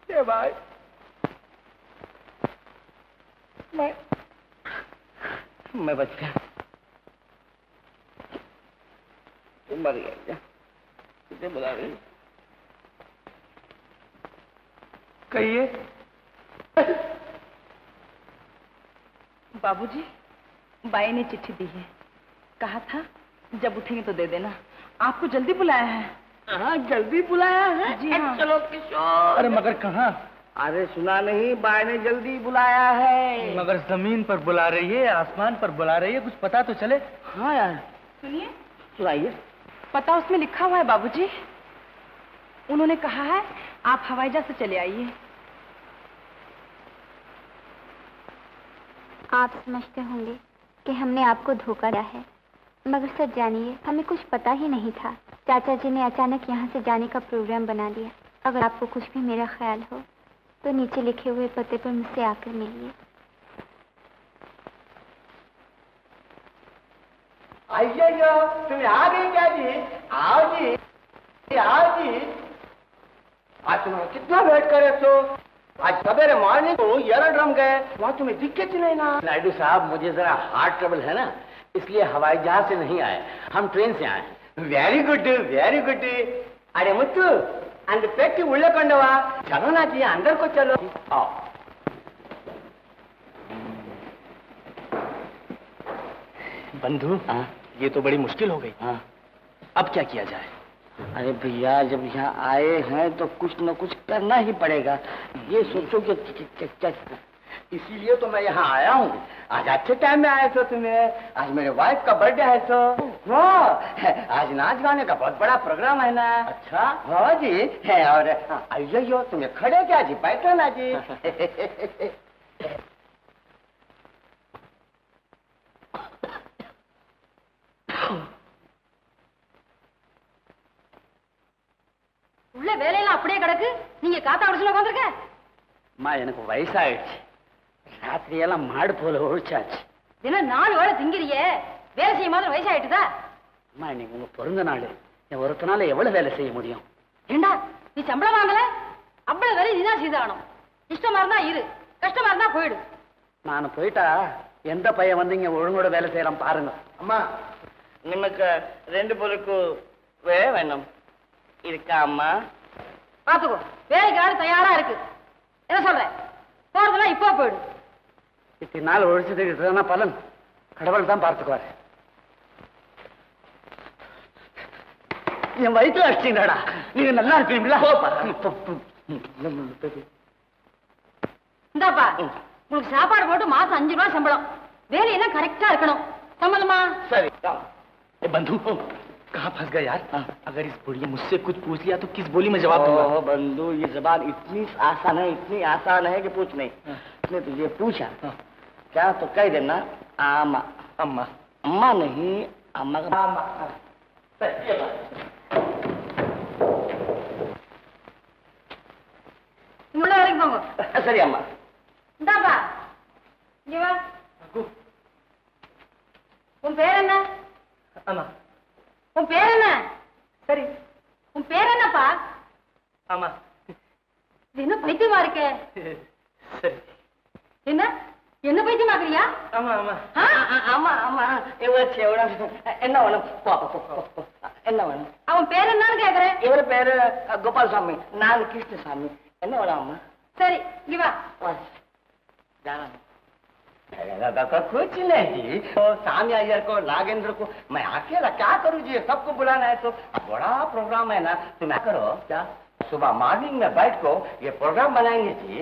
ये भाई, मैं बच गया. तुम मर गया क्या? तुझे बुला रही है. कहिए. बाबूजी, बाई ने चिट्ठी दी है. कहा था जब उठेंगे तो दे देना. आपको जल्दी बुलाया है. हाँ, जल्दी बुलाया है. जी हाँ. चलो किशोर. अरे मगर कहाँ? अरे सुना नहीं, बाई ने जल्दी बुलाया है. मगर जमीन पर बुला रही है, आसमान पर बुला रही है, कुछ पता तो चले. हाँ यार, सुनिए, सुनाइए. पता उसमें लिखा हुआ है बाबूजी. उन्होंने कहा है आप हवाई जहाज से चले आइए. आप समझते होंगे कि हमने आपको धोखा दिया है, मगर सच जानिए हमें कुछ पता ही नहीं था. चाचा जी ने अचानक यहाँ से जाने का प्रोग्राम बना दिया. अगर आपको कुछ भी मेरा ख्याल हो तो नीचे लिखे हुए पते पर मुझसे आकर मिलिए। अय्यो तुम आ गई क्या जी? आओ जी, आओ जी। आज तुम कितना वेट करे सो? आज सवेरे मॉर्निंग को एरोड्रम गए, वहाँ तुम्हें दिक्कत ही नहीं ना। नायडू साहब, मुझे जरा हार्ट ट्रबल है ना, इसलिए हवाई जहाज से नहीं आए, हम ट्रेन से आए। Very good, very good. अरे मुत्तु, अंदर पेट की उल्ले कंडवा, चलो ना जी, अंदर को चलो। आओ। बंधु, ये तो बड़ी मुश्किल हो गई। हाँ। अब क्या किया जाए? अरे भैया, जब यहाँ आए हैं तो कुछ न कुछ करना ही पड़ेगा। ये सोचो कि इसीलिए तो मैं यहाँ आया हूँ। आज अच्छे टाइम में आए तो तुम्हें, आज मेरे वाइफ का बर्थडे है तो वाह, आज नाच गाने का बहुत बड़ा प्रोग्राम है ना। अच्छा? हाँ जी है। और अयो तुम्हें खड़े क्या जी, बैठो ना जी। உள்ள வேலையெல்லாம் அப்படியே கிடக்கு, நீங்க காத்தா அடிச்சுல உட்காந்துருக்க. அம்மா, எனக்கு வயசாயிடுச்சு, ராத்திரியெல்லாம் மாடு போல ஒழிச்சாச்சு. தினம் 4 வேளை திங்கிறியே, வேலை செய்ய மாதிரி வயசாயிட்டுதா? அம்மா, இன்னைக்கு உங்க பிறந்த நாள், என் ஒருத்தனால எவ்வளவு வேலை செய்ய முடியும்? ஏண்டா, நீ சம்பளம் வாங்கல? அவ்வளவு வேலை நீதான் செய்தாகணும். இஷ்டமா இருந்தா இரு, கஷ்டமா இருந்தா போயிடு. நான் போயிட்டா எந்த பையன் வந்து இங்க ஒழுங்கோட வேலை செய்யறான் பாருங்க. அம்மா, நிமக்கு 2 பொருக்கு வேணும் இருக்கா அம்மா? பாத்துக்கோ, வேலைக்கு ஆள் தயாரா இருக்கு. என்ன சொல்ற? போறதெல்லாம் இப்போ போயிடு. இத்தனை நாள் ஒழிச்சதுக்கு பலன் கடவுள் தான் பார்த்துக்குவாரு. என் வயிற்றுல அடிச்சீங்கடா, நீங்க நல்லா இருப்பீங்களா? இந்தாப்பா, உங்களுக்கு சாப்பாடு போட்டு மாசம் 5 ரூபாய் சம்பளம். வேலையெல்லாம் கரெக்டா இருக்கணும். சம்மதமா? சரி. बंधु, कहाँ फंस गया यार? अगर इस बुढ़िया मुझसे कुछ पूछ लिया तो किस बोली में जवाब दूंगा? बंधु, ये जबान इतनी आसान है, इतनी आसान है कि पूछ नहीं। इसने तुझे पूछा क्या तो कह देना आमा। अम्मा? अम्मा नहीं, अम्मा का आमा। உள்ள வரைக்கும் போங்க. சரி அம்மா. இந்தாப்பா, இங்க வா. உன் பேர் என்ன? अम्मा? உன் பேர் என்ன? சரி. உன் பேர் என்னப்பா? अम्मा? இது என்ன பைத்தியமா இருக்கே? சரி. என்ன என்ன பைத்தியமாக்குறியா? अम्मा, अम्मा. ஆமா ஆமா, இவச்சு என்ன வேணும்? என்ன வேணும்? அவன் பேர் என்னன்னு கேக்குறேன். இவர் பேரு கோபாலசாமி, நான் கிருஷ்ணசாமி. என்ன வேணும் அம்மா? சரி, இங்க வா. कुछ नहीं जी, तो सामी अय्यर को, नागेंद्र को, मैं अकेला क्या करूँ जी? सबको बुलाना है तो बड़ा प्रोग्राम है ना, तुम क्या करो, क्या सुबह मॉर्निंग में बैठ को ये प्रोग्राम बनाएंगे जी।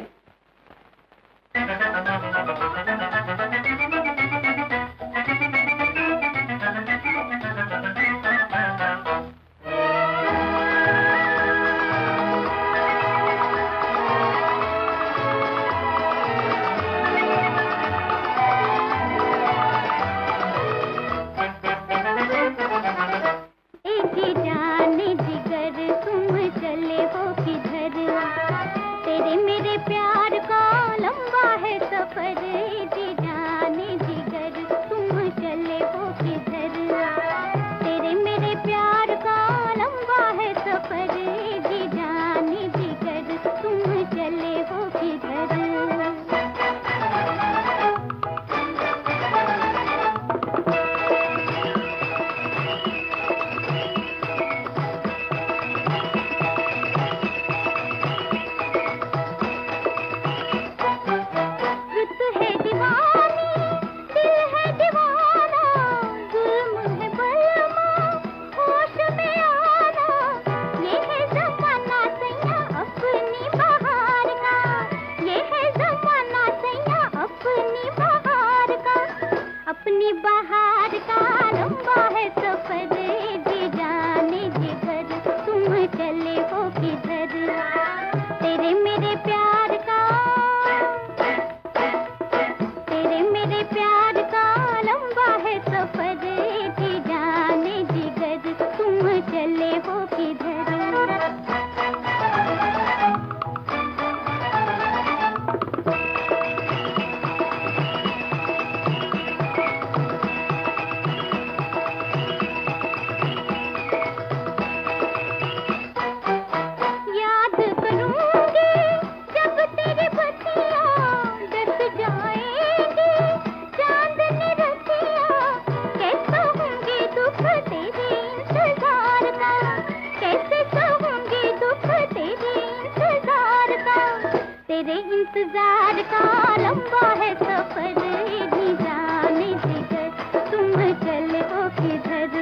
इंतजार का लंबा है सफर, इतनी जाने जिगर तुम चलो किधर।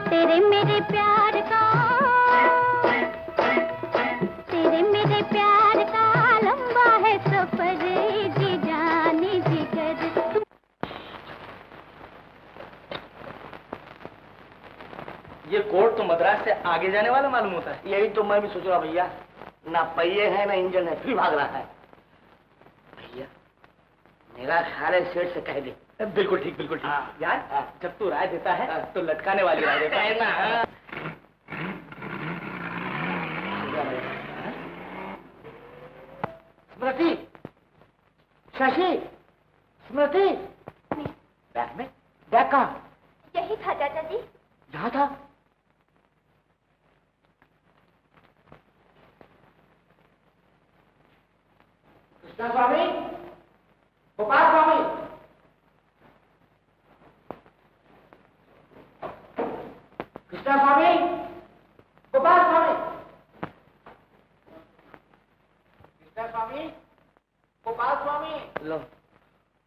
तेरे मेरे प्यार का, तेरे मेरे प्यार का लंबा है सफर, इतनी जाने जिगर। ये कोर्ट तो मद्रास से आगे जाने वाला मालूम होता है। यही तो मैं भी सोच रहा भैया, ना पहिए है ना इंजन है, फिर भाग रहा है। भैया मेरा ख्याल है सेठ से कह दे। बिल्कुल ठीक, बिल्कुल ठीक। यार जब तू राय देता है तो लटकाने वाली राय देता है ना। स्मृति, शशि, स्मृति, बैग में, बैग कहाँ? यही था चाचा जी। यहाँ था? कृष्णा स्वामी, गोपाल स्वामी, कृष्णा स्वामी, गोपाल स्वामी, कृष्णा स्वामी, गोपाल स्वामी। लो,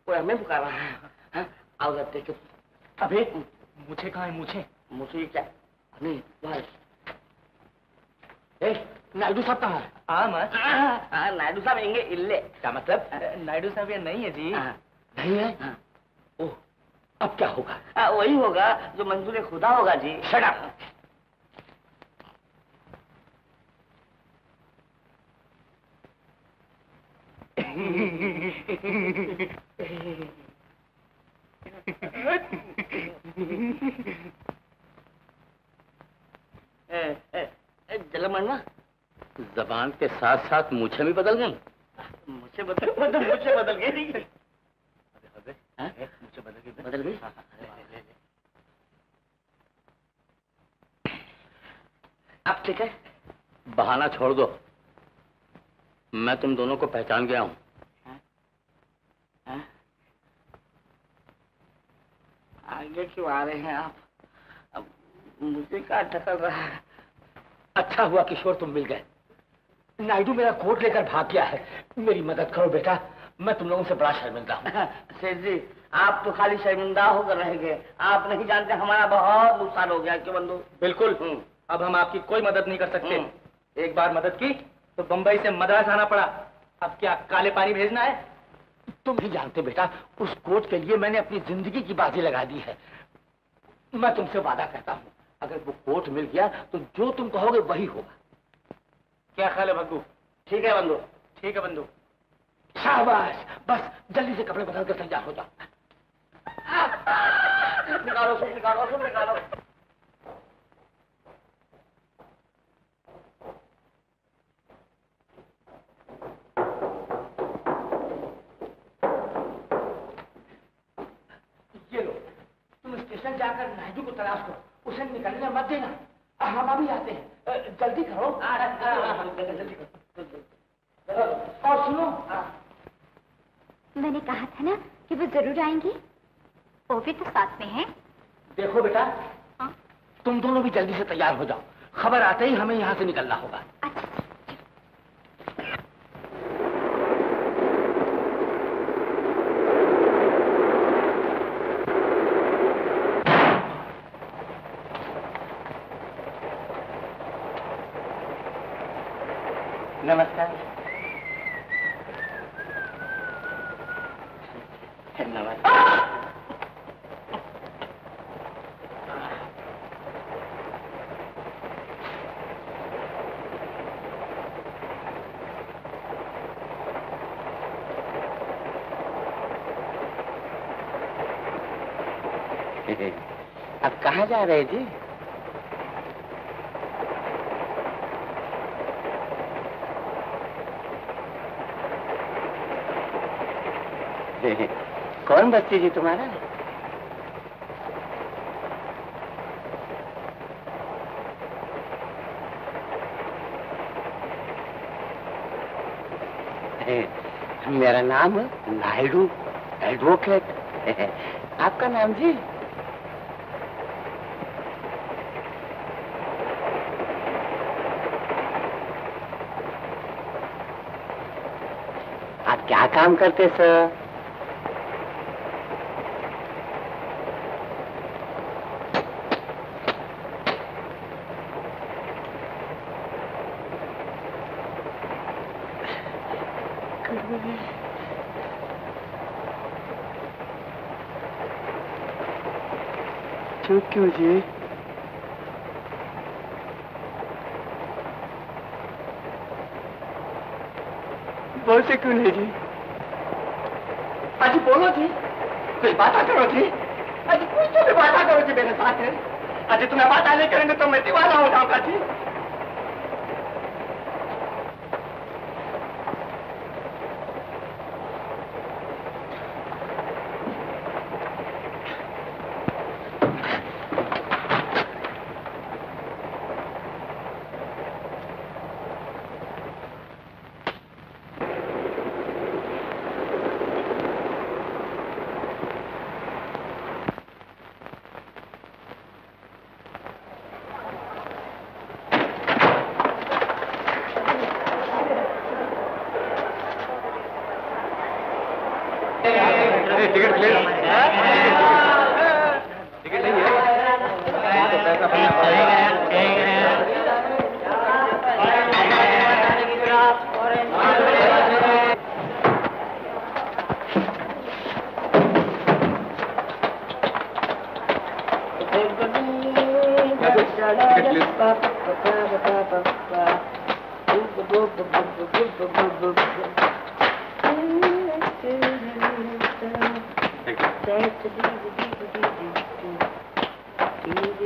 कोई हमें पुकार रहा है। हाँ? आओ जब देखो। अभी मुझे कहाँ है? मुझे क्या? नहीं, बस। नायडू साहब कहाँ है? हाँ, नायडू साहब आएंगे इल्ले। क्या मतलब? नायडू साहब ये नहीं है जी। नहीं है? ओह, अब क्या होगा? वही होगा जो मंजूर खुदा होगा जी। Shut up. जलमना जबान के साथ साथ मूछें भी बदल गई। मुझे बदल गई। मुझे बदल गई। अब ठीक है? बहाना छोड़ दो, मैं तुम दोनों को पहचान गया हूँ। आगे क्यों आ रहे हैं आप? अब मुझे क्या टकल रहा है? अच्छा हुआ किशोर तुम मिल गए। नायडू मेरा कोट लेकर भाग गया है। मेरी मदद करो बेटा, मैं तुम लोगों से बड़ा शर्मिंदा हूँ। सेठ जी, आप तो खाली शर्मिंदा होकर रहेंगे, आप नहीं जानते हमारा बहुत नुकसान हो गया। क्यों बंधु? बिल्कुल। अब हम आपकी कोई मदद नहीं कर सकते। एक बार मदद की तो बंबई से मद्रास आना पड़ा। अब क्या काले पानी भेजना है? तुम नहीं जानते बेटा, उस कोट के लिए मैंने अपनी जिंदगी की बाजी लगा दी है। मैं तुमसे वादा करता हूँ, अगर वो कोट मिल गया तो जो तुम कहोगे वही होगा। क्या ख्याल है भग्गू? ठीक है बंधु। ठीक है बंधु। शाबाश, बस जल्दी से कपड़े बदल कर तैयार हो जाओ। निकालो सब, निकालो सब, निकालो। ये लो, तुम स्टेशन जाकर नायडू को तलाश करो, उसे निकलने मत देना। हम अभी आते हैं, जल्दी करो। जल्दी करो। और सुनो, मैंने कहा था ना कि वो जरूर आएंगी। वो भी तो साथ में है। देखो बेटा, तुम दोनों भी जल्दी से तैयार हो जाओ, खबर आते ही हमें यहाँ से निकलना होगा। अच्छा। नमस्कार। नमस्कार। अब कहाँ जा रहे जी? कौन बच्ची जी तुम्हारा? मेरा नाम नायडू एडवोकेट। आपका नाम जी? काम करते सर? चुप क्यों जी? बोलते क्यों नहीं जी? आज बोलो जी, कुछ बात करो जी। आज कुछ तो भी बात करो जी मेरे साथ। आज तुम्हें बात नहीं करेंगे तो मैं दीवाना हो जाऊंगा जी। टिकट ले टिकट नहीं है तो पैसा भरना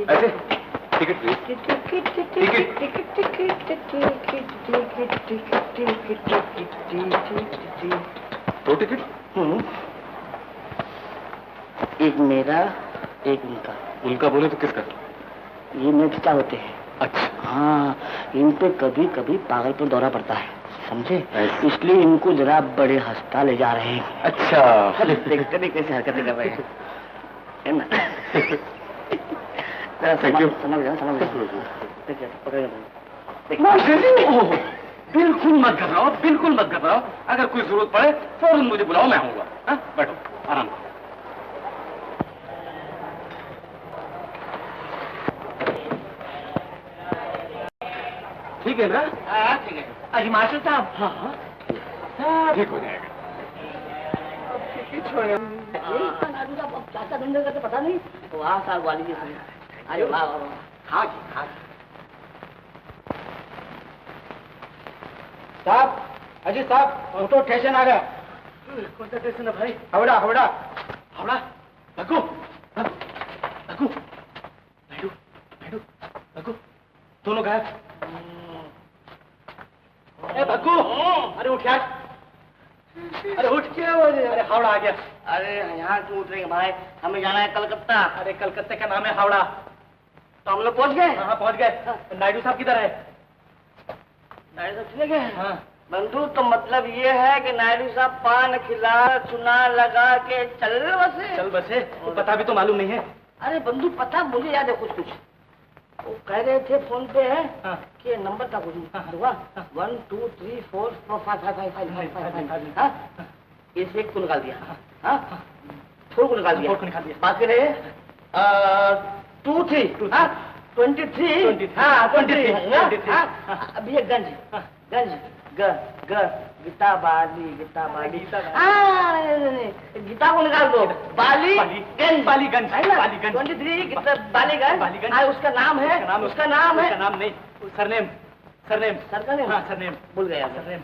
ऐसे टिकट प्लीज दो टिकट। एक मेरा एक उनका। उनका बोले तो किसका? ये नेता होते हैं। अच्छा हाँ, इन पे कभी कभी पागलपन दौरा पड़ता है, समझे? इसलिए इनको जरा बड़े अस्पताल ले जा रहे हैं। अच्छा देखते नहीं कैसे हरकतें कर रहे हैं, है ना? Thank you. समझ गया। बिल्कुल मत घबराओ, बिल्कुल मत घबराओ। अगर कोई जरूरत पड़े फौरन मुझे बुलाओ, मैं आऊंगा। हाँ, बैठो आराम करो। ठीक है ना? हाँ ठीक है। अजी मास्टर साहब। हाँ हाँ ठीक हो जाएगा। चाचा धंधे करते पता नहीं। वाह साहब वाली जी। अरे वाह वाह। हाँ जी हाँ साहब। अजी साहब, ऑटो स्टेशन आ गया। कौन सा स्टेशन है भाई? हावड़ा हावड़ा। हावड़ा? भग्गू भग्गू नायडू नायडू भग्गू दोनों गायब। ए भग्गू, अरे उठ यार, अरे उठ। क्या हो रहा है? अरे हावड़ा आ गया। अरे यहाँ क्यों उतरेंगे भाई, हमें जाना है कलकत्ता। अरे कलकत्ते का नाम है हावड़ा। तो हम लोग पहुँच गए? हाँ पहुँच गए। नायडू साहब किधर है? नायडू साहब चले गए? हाँ। बंधु, तो मतलब ये है कि नायडू साहब पान खिला चुना लगा के चल बसे? चल बसे? तो पता भी तो मालूम नहीं है। अरे बंधु, पता मुझे याद है कुछ कुछ। वो कह रहे थे फोन पे है कि नंबर था कुछ हुआ 1 2 3 4 5 5 इसे एक को निकाल दिया। हाँ, 4 को निकाल दिया। बात कर रहे 2 3 23। हाँ 23। अभी एक गंज ग गीता बाली गीता को निकाल दो। बालीगंज 23 बालीगंज। उसका नाम है, उसका नाम नहीं, सरनेम। हाँ सरनेम भूल गया। सरनेम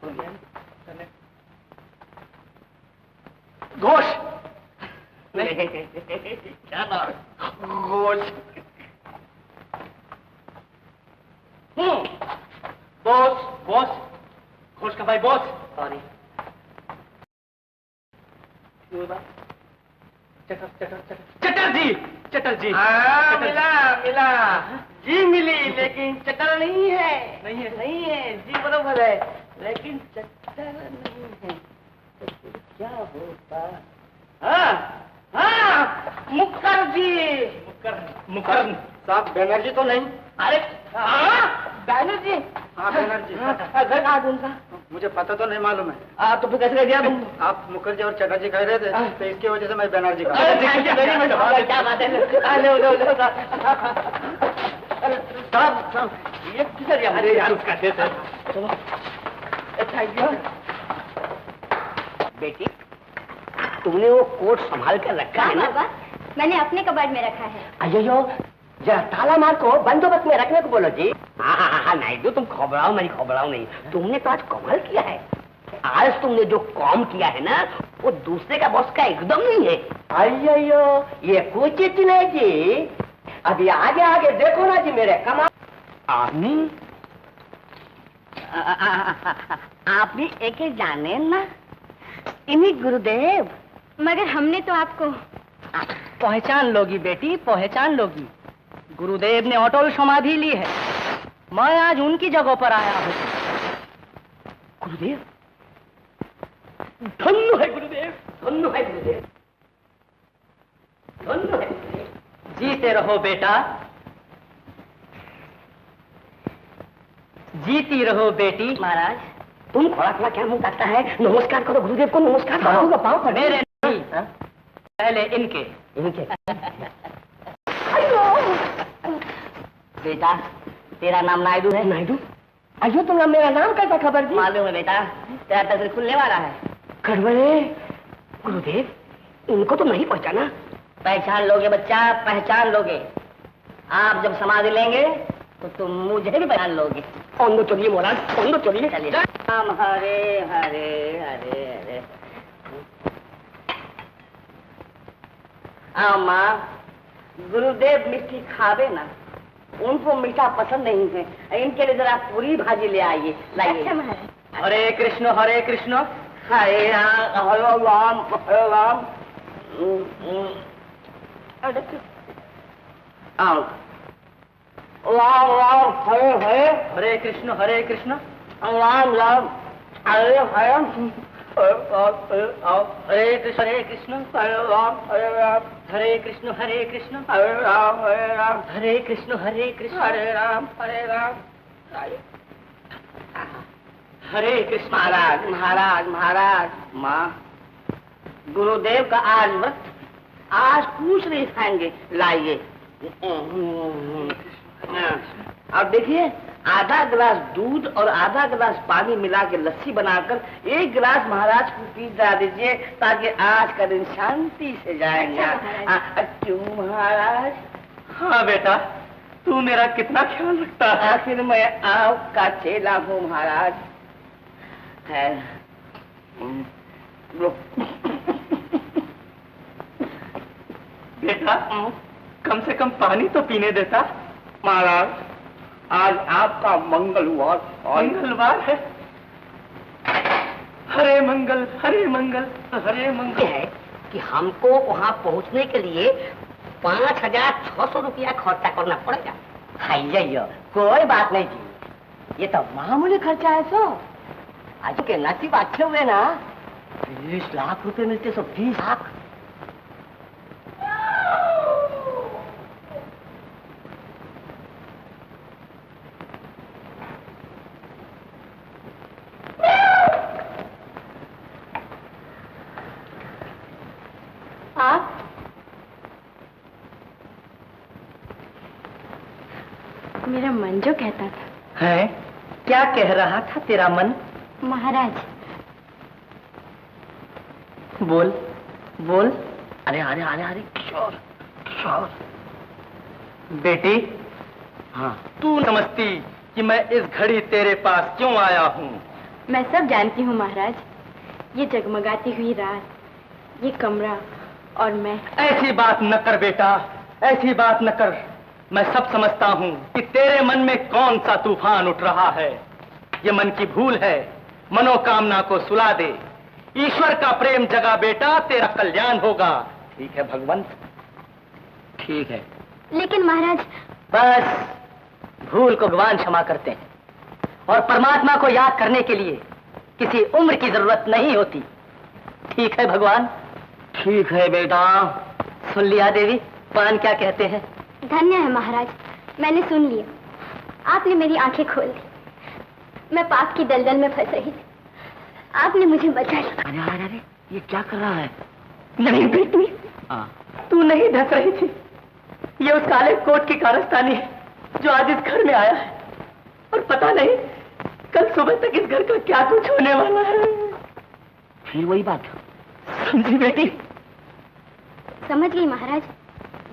भूल गया। सरनेम घोष। क्या नाम? घोष। बॉस घोष का भाई बॉस। सॉरी। चटर्जी। मिला जी मिली, लेकिन चटर नहीं है। जी बराबर है, लेकिन चटर नहीं है। तो फिर क्या होता? हाँ मुखर्जी। मुखर्जी साहब। बैनर्जी तो नहीं? अरे हाँ बैनर्जी। हाँ बैनर्जी। घर कहाँ उनका? मुझे पता तो नहीं मालूम है। तो फिर कैसे कर दिया तुम? आप मुखर्जी और चटर्जी कह रहे थे, तो इसकी वजह से मैं बनर्जी कहा। क्या बात है? लो लो लो साहब, ये किधर गया? अरे यार उसका दे दे। चलो थैंक यू। बेटी, तुमने वो कोट संभाल कर रखा है ना? बाबा, मैंने अपने कबाड़ में रखा है। अयो जरा ताला मार को बंदोबस्त में रखने को बोलो जी। हाँ नायडू, तुम घबराओ नहीं। तुमने तो आज कमाल किया है। आज तुमने जो काम किया है ना, वो दूसरे का बॉस का एकदम नहीं है। अयो ये कोई चीज नहीं जी। अभी आगे आगे देखो ना जी मेरे कमाल। आप भी एक जाने ना, इन्हीं गुरुदेव। मगर हमने तो आपको पहचान लोगी बेटी, पहचान लोगी। गुरुदेव ने अटल समाधि ली है। मैं आज उनकी जगह पर आया हूँ। गुरुदेव, धन्य है गुरुदेव, धन्य है गुरुदेव, धन्य है। जीते रहो बेटा, जीती रहो बेटी। महाराज, तुम थोड़ा थोड़ा क्या मुंह काटता है? नमस्कार करो गुरुदेव को, नमस्कार करो। पाँव पड़े। मेरे नहीं, पहले इनके। बेटा, तेरा नाम नायडू है? नायडू? अयो तुमने मेरा नाम कैसा खबर दी? मालूम है बेटा, तेरा तस्वीर खुलने वाला है। गड़बड़े। गुरुदेव, इनको तो नहीं पहचाना। पहचान लोगे बच्चा, पहचान लोगे। आप जब समाधि लेंगे तो तुम मुझे भी पहचान लोगे। अंदर चलिए महाराज, अंदर चलिए। चलिए। राम हरे हरे हरे हरे। माँ, गुरुदेव मिष्टी खावे ना, उनको मीठा पसंद नहीं है। इनके लिए जरा पूरी भाजी ले आइए, लाइए। अच्छा महाराज। हरे कृष्ण हरे कृष्ण। हरे राम हरे राम हरे राम। राम राम हरे हरे, हरे कृष्ण हरे कृष्ण। राम राम हरे हरे, हरे कृष्ण हरे कृष्ण। हरे राम हरे राम, हरे कृष्ण हरे कृष्ण। हरे राम हरे राम, हरे कृष्ण हरे कृष्ण। हरे राम हरे राम। हरे कृष्ण। महाराज महाराज महाराज, माँ, गुरुदेव का आज व्रत, आज कुछ नहीं खाएंगे, लाइए। अब देखिए, आधा गिलास दूध और आधा गिलास पानी मिला के लस्सी बनाकर एक गिलास महाराज को पी जा दीजिए, ताकि आज का दिन शांति से जाएगा। क्यों महाराज? हाँ बेटा, तू मेरा कितना ख्याल रखता है। आखिर मैं आपका चेला हूँ महाराज। है बेटा, कम से कम पानी तो पीने देता। महाराज, आज आपका मंगलवार है। हरे मंगल हरे मंगल हरे मंगल। है कि हमको वहाँ पहुँचने के लिए 5,600 रुपया खर्चा करना पड़ेगा। हाइया, कोई बात नहीं जी, ये तो मामूली खर्चा है। सो आज के नसीब अच्छे हुए ना, 20 लाख रुपए मिलते, सो 20 लाख। आप मेरा मन जो कहता था। है? क्या कह रहा था तेरा मन? महाराज, बोल बोल। अरे अरे अरे अरे, किशोर किशोर। बेटी, हाँ, तू समझती कि मैं इस घड़ी तेरे पास क्यों आया हूँ? मैं सब जानती हूँ महाराज। ये जगमगाती हुई रात, ये कमरा और मैं। ऐसी बात न कर बेटा, ऐसी बात न कर। मैं सब समझता हूँ कि तेरे मन में कौन सा तूफान उठ रहा है। ये मन की भूल है, मनोकामना को सुला दे। ईश्वर का प्रेम जगा बेटा, तेरा कल्याण होगा। ठीक है भगवंत, ठीक है। लेकिन महाराज, बस, भूल को भगवान क्षमा करते हैं, और परमात्मा को याद करने के लिए किसी उम्र की जरूरत नहीं होती। ठीक है भगवान? ठीक है बेटा। सुन लिया देवी, पान क्या कहते हैं? धन्य है महाराज, मैंने सुन लिया। आपने मेरी आंखें खोल दी। मैं पाप की दलदल में फंस रही थी। आपने मुझे बचा लिया। अरे अरे अरे, ये क्या कर रहा है? नहीं बेटी, हाँ। तू नहीं धस रही थी। ये उस काले कोट की कारस्तानी है जो आज इस घर में आया है, और पता नहीं कल सुबह तक इस घर का क्या कुछ होने वाला है। फिर वही बात समझी बेटी? समझ गई महाराज।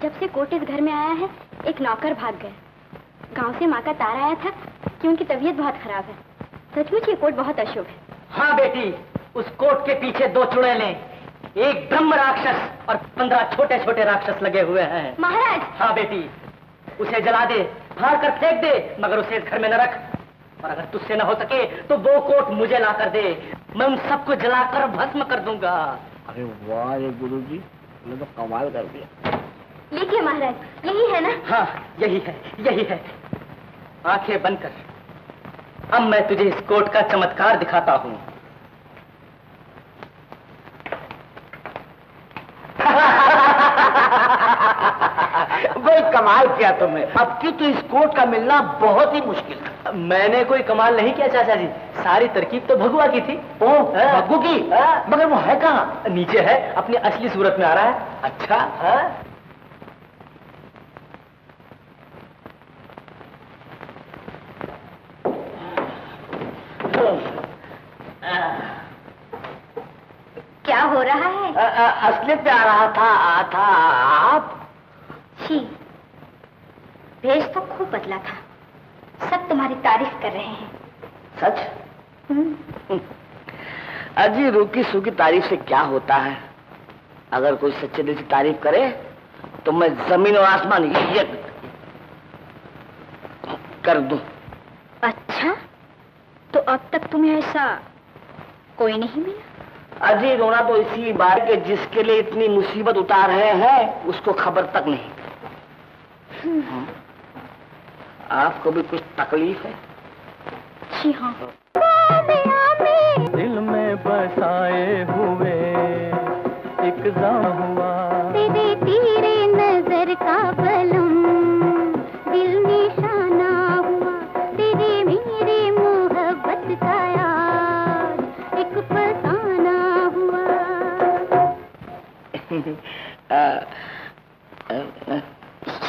जब से कोट इस घर में आया है, एक नौकर भाग गया। गांव से माँ का तार आया था कि उनकी तबीयत बहुत खराब है। सचमुच ये कोट बहुत अशुभ है। हाँ बेटी, उस कोट के पीछे 2 चुड़ैलें, एक ब्रह्म राक्षस और 15 छोटे छोटे राक्षस लगे हुए हैं। महाराज! हाँ बेटी, उसे जला दे, फाड़ कर फेंक दे, मगर उसे इस घर में न रख। और अगर तुझसे न हो सके तो वो कोट मुझे ला कर दे, मैं उन सबको जलाकर भस्म कर दूंगा। अरे वाह रे गुरुजी, तुमने तो कमाल कर दिया। लीजिए महाराज, यही है ना? हाँ, यही है, यही है। आंखें बंद कर। अब मैं तुझे इस कोट का चमत्कार दिखाता हूँ। भाई कमाल किया तुमने। अब की तो इस कोट का मिलना बहुत ही मुश्किल है। मैंने कोई कमाल नहीं किया चाचा जी, सारी तरकीब तो भगुआ की थी। ओह, भग्गू की? मगर वो है कहाँ? नीचे है, अपनी असली सूरत में आ रहा है। अच्छा। हाँ? क्या हो रहा है? असलियत पे आ रहा था आप। छी, भेष तो खूब बदला था। सब तुम्हारी तारीफ कर रहे हैं। सच? अजी रूकी सूखी तारीफ से क्या होता है? अगर कोई सच्चे दिल से तारीफ करे तो मैं जमीन और आसमान ये कर दूं। अच्छा, तो अब तक तुम्हें ऐसा कोई नहीं मिला? अजी रोना तो इसी बार के जिसके लिए इतनी मुसीबत उतार रहे हैं उसको खबर तक नहीं। आपको भी कुछ तकलीफ है? जी हाँ। दिल में बसाए हुए एक जाम हुआ, तेरे तीरे नजर का बलम दिल निशाना हुआ, तेरे मेरे मोहब्बत का यार एक फसाना हुआ।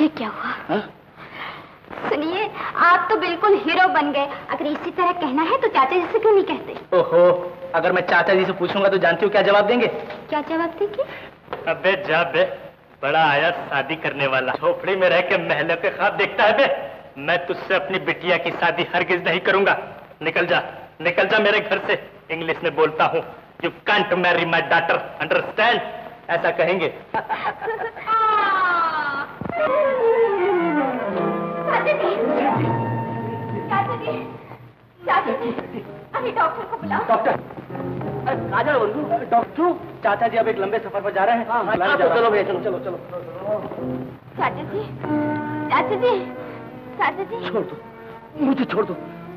ये क्या हुआ? सुनिए, आप तो बिल्कुल हीरो बन गए। अगर इसी तरह कहना है तो चाचा जी से क्यों नहीं कहते? ओहो, अगर मैं चाचा जी से पूछूंगा तो जानती हो क्या जवाब देंगे? क्या जवाब देंगे? अबे जा बे, बड़ा आया शादी करने वाला, झोपड़ी में रह के महलों के ख्वाब देखता है बे। मैं तुझसे अपनी बिटिया की शादी हरगिज नहीं करूंगा। निकल जा मेरे घर से। इंग्लिश में बोलता हूँ। You can't marry my daughter, understand? ऐसा कहेंगे। अरे डॉक्टर को बुलाओ। डॉक्टर, काजल बंधु, डॉक्टर, चाचा जी अब एक लंबे सफर पर जा रहे हैं। चलो भैया, चलो। चाचा जी। छोड़ दो, मुझे छोड़ दो,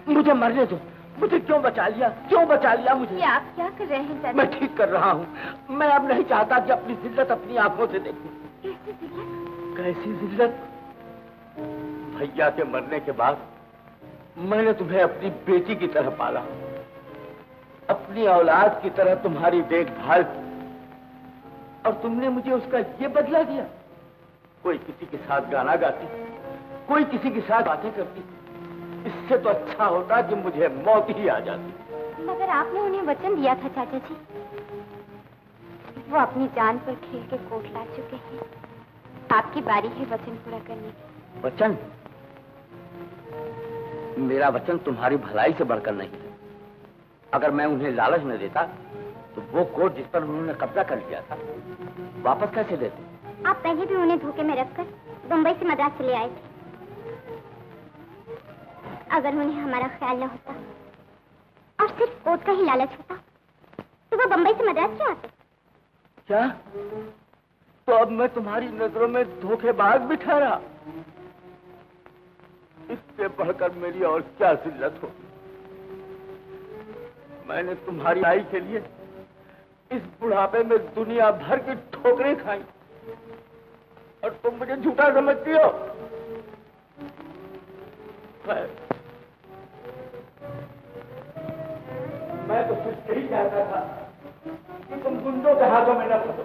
मुझे मरने दो। मुझे क्यों बचा लिया मुझे? ये आप क्या कर रहे हैं चाचा? मैं ठीक कर रहा हूँ। मैं अब नहीं चाहता कि अपनी जिल्लत अपनी आंखों से देखूं। कैसी जिल्लत? भैया के मरने के बाद मैंने तुम्हें अपनी बेटी की तरह पाला, अपनी औलाद की तरह तुम्हारी देखभाल की, और तुमने मुझे उसका ये बदला दिया। कोई किसी के साथ गाना गाती, कोई किसी के साथ बातें करती। इससे तो अच्छा होता कि मुझे मौत ही आ जाती। मगर आपने उन्हें वचन दिया था चाचा जी। वो अपनी जान पर खेल के कोट ला चुके हैं। आपकी बारी है वचन पूरा करने की। वचन? मेरा वचन तुम्हारी भलाई से बढ़कर नहीं है। अगर मैं उन्हें लालच न देता तो वो कोट जिस पर उन्होंने कब्जा कर लिया था वापस कैसे देते? आप पहले भी उन्हें धोखे में रखकर बम्बई से मद्रास चले आए थे। अगर उन्हें हमारा ख्याल न होता और सिर्फ कोट का ही लालच होता तो वो बम्बई से मद्रास क्यों आते? क्या? तो अब मैं तुम्हारी नजरों में धोखेबाज भी ठहरा? इससे बढ़कर मेरी और क्या जिल्लत हो? मैंने तुम्हारी आई के लिए इस बुढ़ापे में दुनिया भर की ठोकरें खाई और तुम मुझे झूठा समझती हो। मैं मैं तो सिर्फ यही चाहता था कि तुम गुंडों के हाथों में न फंसो।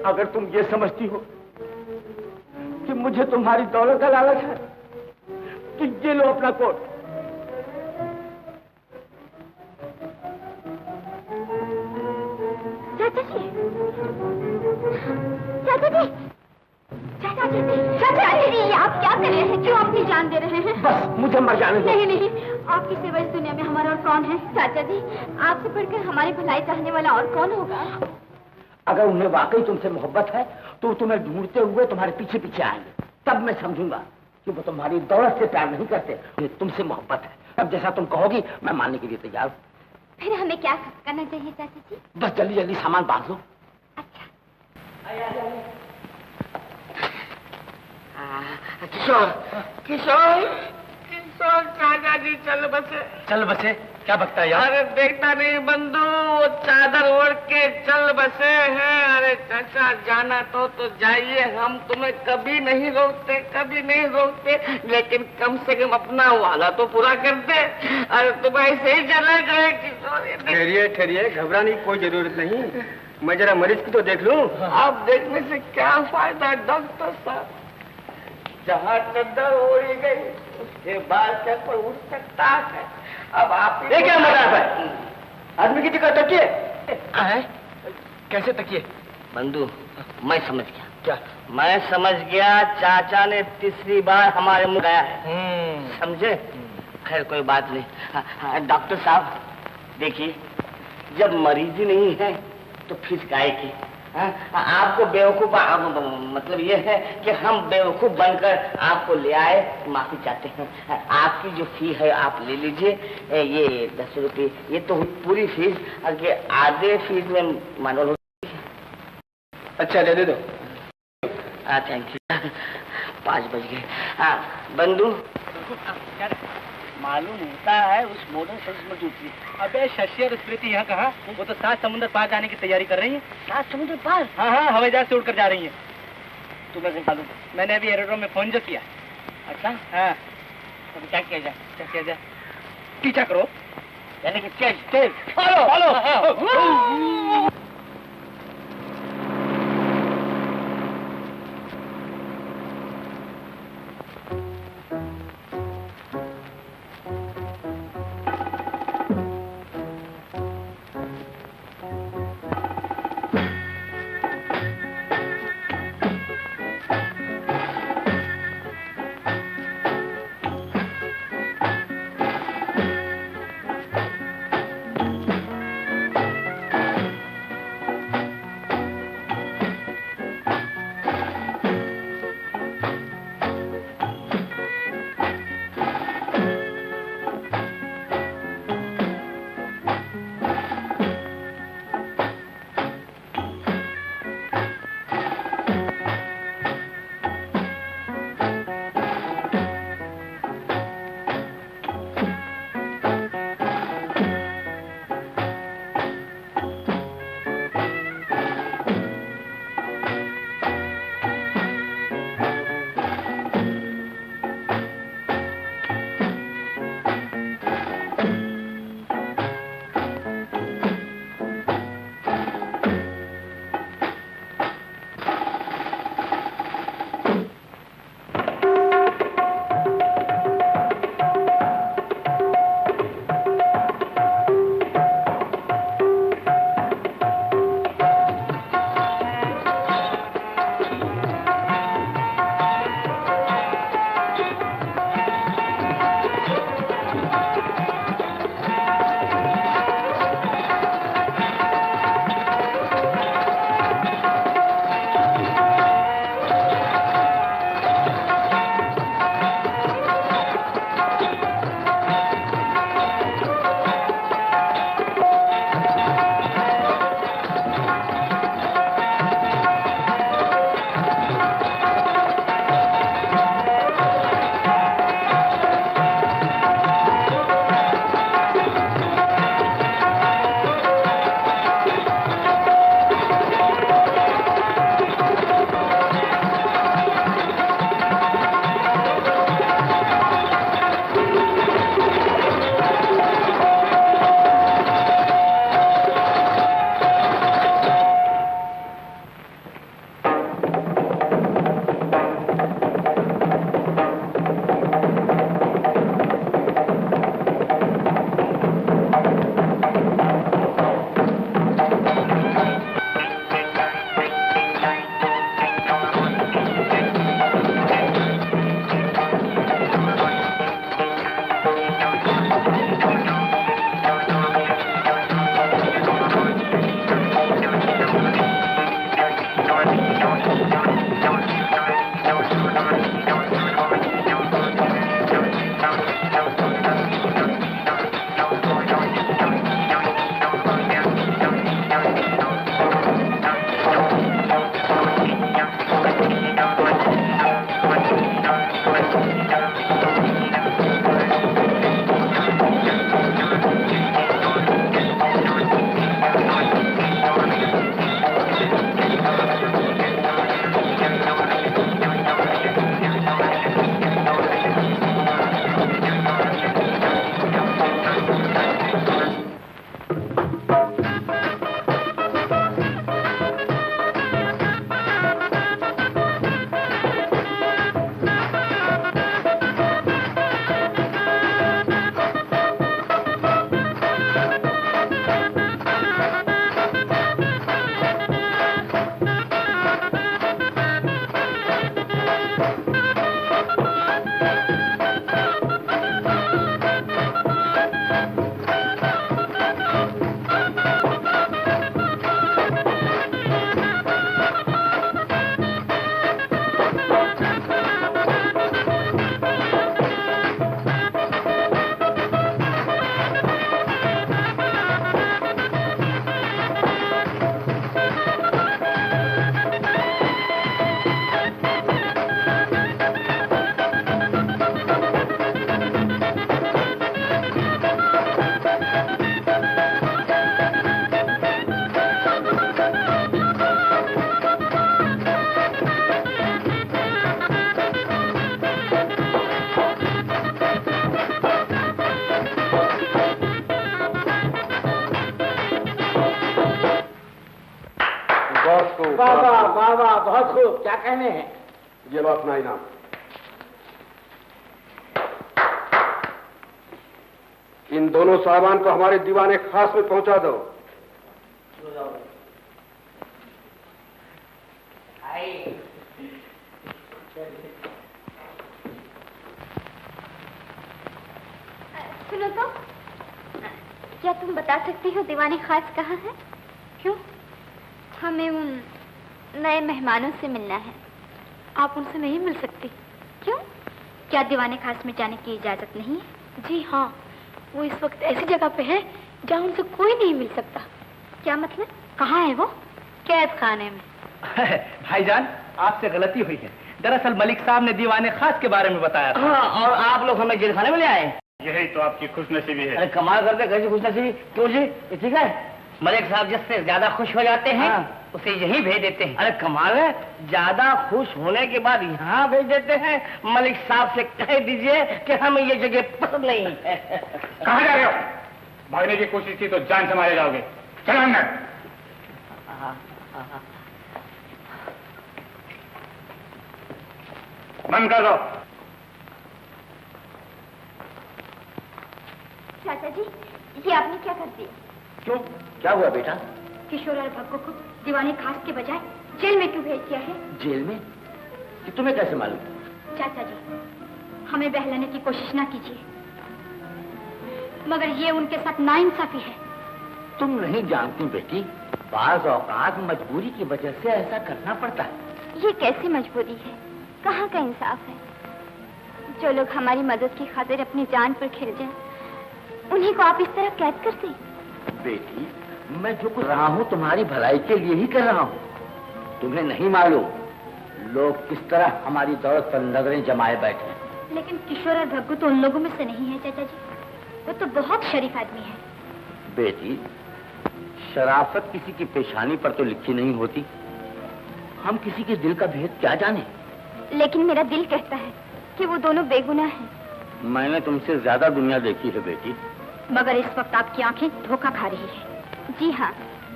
अगर तुम ये समझती हो कि मुझे तुम्हारी दौलत का लालच है तो ये लो अपना कोट। चाचा जी, चाचा जी, चाचा जी, चाचा जी, आप क्या कर रहे हैं? क्यों अपनी जान दे रहे हैं? बस मुझे मर जाने दो। नहीं नहीं, आपकी सिवा इस दुनिया में हमारा और कौन है? चाचा जी, आपसे बढ़कर हमारी भलाई चाहने वाला और कौन होगा? अगर उन्हें वाकई तुमसे मोहब्बत है तो तुम्हें ढूंढते हुए तुम्हारे पीछे पीछे आएंगे, तब मैं समझूंगा कि वो तुम्हारी दौलत से प्यार नहीं करते, उन्हें तुमसे मोहब्बत है। अब जैसा तुम कहोगी मैं मानने के लिए तैयार हूँ। फिर हमें क्या करना चाहिए चाचा जी? बस जल्दी जल्दी सामान बांध लो। अच्छा। किशोर, किशोर, किशोर, चाचा जी चल बसे। चल बसे? क्या बकता है यार? अरे देखता नहीं बंधु, वो चादर ओढ़ के चल बसे हैं। अरे चाचा जाना तो जाइए, हम तुम्हें कभी नहीं रोकते, कभी नहीं रोकते, लेकिन कम से कम अपना वादा तो पूरा कर दे। अरे तुम ऐसे ही चले गए किशोर। ठहरिए ठहरिए, घबराने की कोई जरूरत नहीं। मैं जरा मरीज की तो देख लूं। आप देखने से क्या फायदा डॉक्टर साहब? जहाँ चद्दर ओढ़ी गई उसके बाद क्या कोई उठ सकता है? अब आप ये क्या मजाक है? आदमी की जगह तकिए है? कैसे तकिए? बंधु, मैं समझ गया। क्या? मैं समझ गया, चाचा ने तीसरी बार हमारे मुंह गया है। समझे? खैर कोई बात नहीं। डॉक्टर साहब देखिए, जब मरीज ही नहीं है तो फीस काहे की? आपको बेवकूफ, मतलब ये है कि हम बेवकूफ बनकर आपको ले आए, माफी चाहते हैं। आपकी जो फी है आप ले लीजिए, ये 10 रुपये, ये तो पूरी फीस, अगर आधे फीस में मानो। अच्छा ले दे दो। Thank you. 5 बज गए। हाँ बंधु, मालूम होता है उस मोटर साइकिल में जूती। अबे शशि और स्मृति यहाँ कहाँ? वो तो 7 समुद्र पार जाने की तैयारी कर रही है। 7 समुद्र पार? हाँ हाँ, हवाई जहाज से उड़कर जा रही है। तुम्हें कैसे मालूम? मैंने अभी एरोड्रोम में फोन जो किया। अच्छा, हाँ। तो क्या किया जाए? क्या किया जाए? पीछा करो, यानी कि तेज फॉलो फॉलो। बॉस को वाह वाह वाह वाह, बहुत खूब, क्या कहने हैं। ये लो अपना इनाम। इन दोनों सामान को हमारे दीवाने खास में पहुंचा दो। सुनो तो, क्या तुम बता सकती हो दीवाने खास कहाँ है? क्यों? हमें उन नए मेहमानों से मिलना है। आप उनसे नहीं मिल सकती? क्यों? क्या दीवाने खास में जाने की इजाजत नहीं है? जी हाँ, वो इस वक्त ऐसी जगह पे है जहाँ उनसे कोई नहीं मिल सकता। क्या मतलब? कहाँ है वो? कैद खाने में। भाईजान, आपसे गलती हुई है। दरअसल मलिक साहब ने दीवाने खास के बारे में बताया था। हाँ, और आप लोग हमें जेल खाने में ले आए। यही तो आपकी खुशनसीबी है। अरे कमाल करते, कैसी खुशनसीबी? क्यों जी, ये ठीक है? मलिक साहब जिससे ज्यादा खुश हो जाते हैं उसे यही भेज देते हैं। अरे कमाल है, ज्यादा खुश होने के बाद यहाँ भेज देते हैं। मलिक साहब से कह दीजिए कि हमें ये जगह पसंद नहीं है। कहाँ जा रहे हो? भागने की कोशिश की तो जान से मारे जाओगे। चलो अंदर। बंद कर दो। चाचा जी, ये आपने क्या कर दिया? क्यों, क्या हुआ बेटा? किशोर और भक्को को दीवाने खास के बजाय जेल में क्यों भेज दिया है? जेल में? कि तुम्हें कैसे मालूम? चाचा जी, हमें बहलाने की कोशिश ना कीजिए, मगर ये उनके साथ नाइंसाफी है। तुम नहीं जानती बेटी, बाज औकात मजबूरी की वजह से ऐसा करना पड़ता है। ये कैसी मजबूरी है? कहाँ का इंसाफ है? जो लोग हमारी मदद की खातिर अपनी जान पर खेल जाएं, उन्हीं को आप इस तरह कैद कर दें। बेटी, मैं जो कर रहा हूँ तुम्हारी भलाई के लिए ही कर रहा हूँ। तुम्हें नहीं मालूम लोग किस तरह हमारी दौलत पर नजरें जमाए बैठे हैं। लेकिन किशोर और भग्गू तो उन लोगों में से नहीं है चाचा जी, वो तो बहुत शरीफ आदमी है। बेटी, शराफत किसी की पेशानी पर तो लिखी नहीं होती। हम किसी के दिल का भेद क्या जाने। लेकिन मेरा दिल कहता है कि वो दोनों बेगुनाह हैं। मैंने तुमसे ज्यादा दुनिया देखी है बेटी। मगर इस वक्त आपकी आंखें धोखा खा रही है। जी हाँ,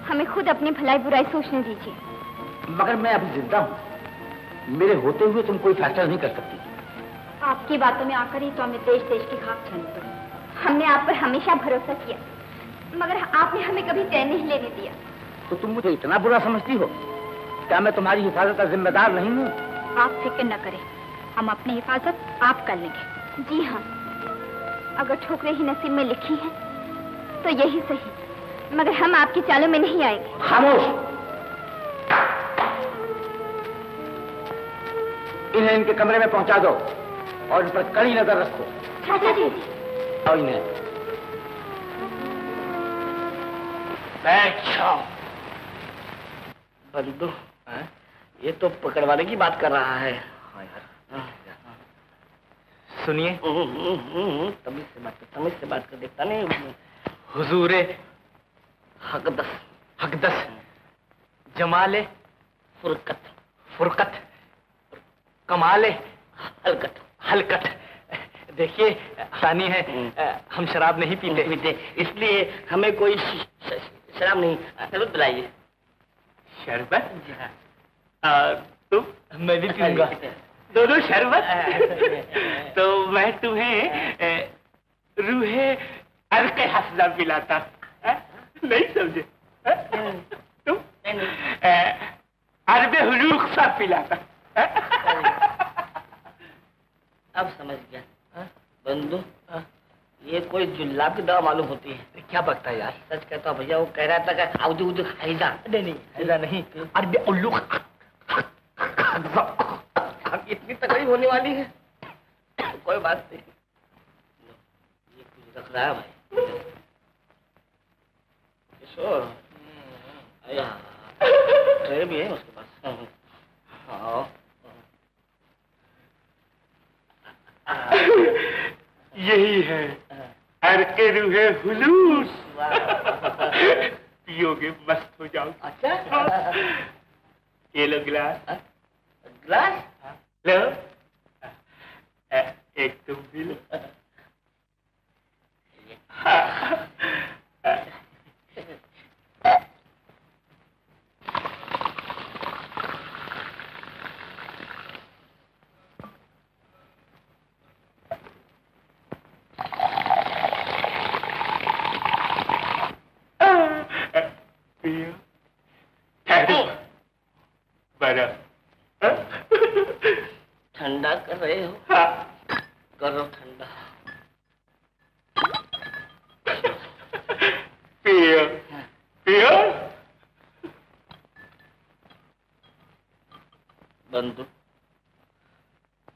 हमें खुद अपनी भलाई बुराई सोचने दीजिए। मगर मैं अभी जिंदा हूँ, मेरे होते हुए तुम कोई फैसला नहीं कर सकती। आपकी बातों में आकर ही तो हमें देश देश की खाक छानी पड़ी। हमने आप पर हमेशा भरोसा किया, मगर आपने हमें कभी चैन नहीं लेने दिया। तो तुम मुझे इतना बुरा समझती हो? क्या मैं तुम्हारी हिफाजत का जिम्मेदार नहीं हूँ? आप फिक्र न करें, हम अपनी हिफाजत आप कर लेंगे। जी हाँ, अगर ठोकरें ही नसीब में लिखी हैं तो यही सही, मगर हम आपकी चालों में नहीं आएंगे। खामोश! इन्हें इनके कमरे में पहुंचा दो और इन पर कड़ी नजर रखो। चाचा जी, और इन्हें बैठ जाओ। बंधु, ये तो पकड़वाने की बात कर रहा है। सुनिए, तमीज से बात कर, देखता नहीं। हुजूरे हकदस हकदस जमाले फुरकत फुरकत कमाले हलकत हलकत। देखिए, आसानी है, हम शराब नहीं पीते, इसलिए हमें कोई शराब नहीं। शरबत पिलाइए। शरबत? तुम? मैं भी पीऊंगा। दोनों शरबत? तो मैं तुम्हें रूहे अर्के हसना पिलाता। नहीं समझे? तुम अरबे हुलूक सा पिलाता। अब समझ गया बंधु, ये कोई जुल्लाब की दवा मालूम होती है। क्या बकता है यार? सच कहता हूँ भैया, वो कह रहा था कि आउदू उदू हैजा। नहीं, ऐसा नहीं, अरबे उल्लूक। इतनी तकलीफ होने वाली है? कोई बात नहीं, ये कुछ रख रहा है भाई। किशोर, ट्रे भी है उसके पास। हाँ, यही है अर्के रूहे हुलूस। पियोगे मस्त हो जाओ। अच्छा, ये लो गिलास। ग्लास लो, एक तुम भी लो। ठंडा कर रहे हो? करो ठंडा। पियो पियो। बंधु,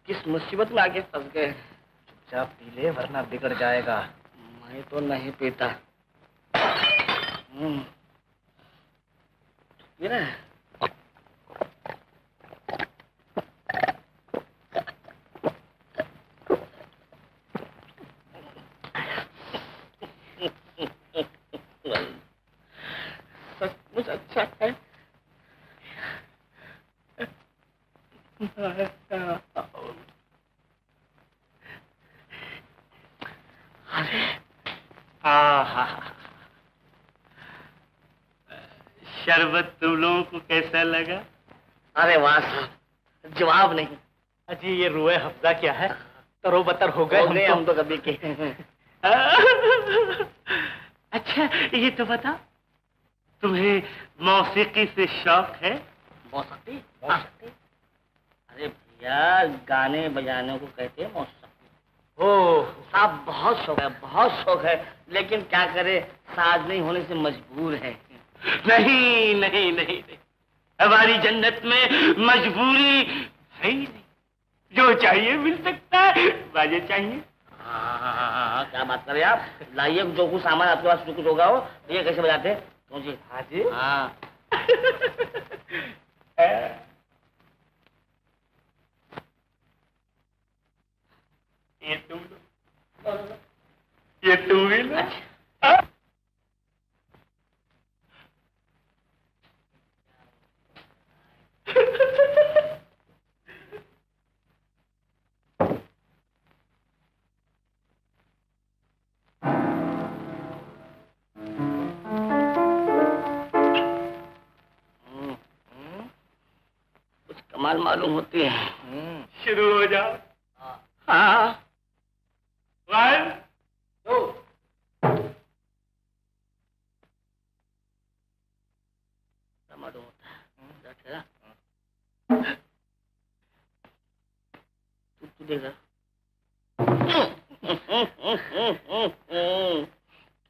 किस मुसीबत में आके फंस गए? चुपचाप पी ले वरना बिगड़ जाएगा। मैं तो नहीं पीता। पी रहा है? सचमुच अच्छा है। अरे शरबत तुम लोगों को कैसा लगा? अरे वाह साहब, जवाब नहीं। अजी ये रुए हफ्जा क्या है? तरोबतर हो गए हम तो कभी के। अच्छा ये तो बता, तुम्हें मौसीकी से शौक है? मौसीकी? अरे भैया, गाने बजाने को कहते हैं मौसीकी। ओह साहब बहुत शौक है, बहुत शौक है, लेकिन क्या करे, साज नहीं होने से मजबूर है। नहीं नहीं नहीं नहीं, हमारी जन्नत में मजबूरी है ही नहीं। जो चाहिए मिल सकता है। बाजे चाहिए? हाँ, क्या बात कर रहे हैं आप? लाइए जो कुछ सामान आपके पास, जो कुछ होगा वो। ये कैसे बजाते हैं? तो जी हाँ जी। हाँ। ये तुम भी लो। कुछ कमाल मालूम होती है। शुरू हो जाओ। हाँ। 1 2 मालूम होता है। तू देख रहा।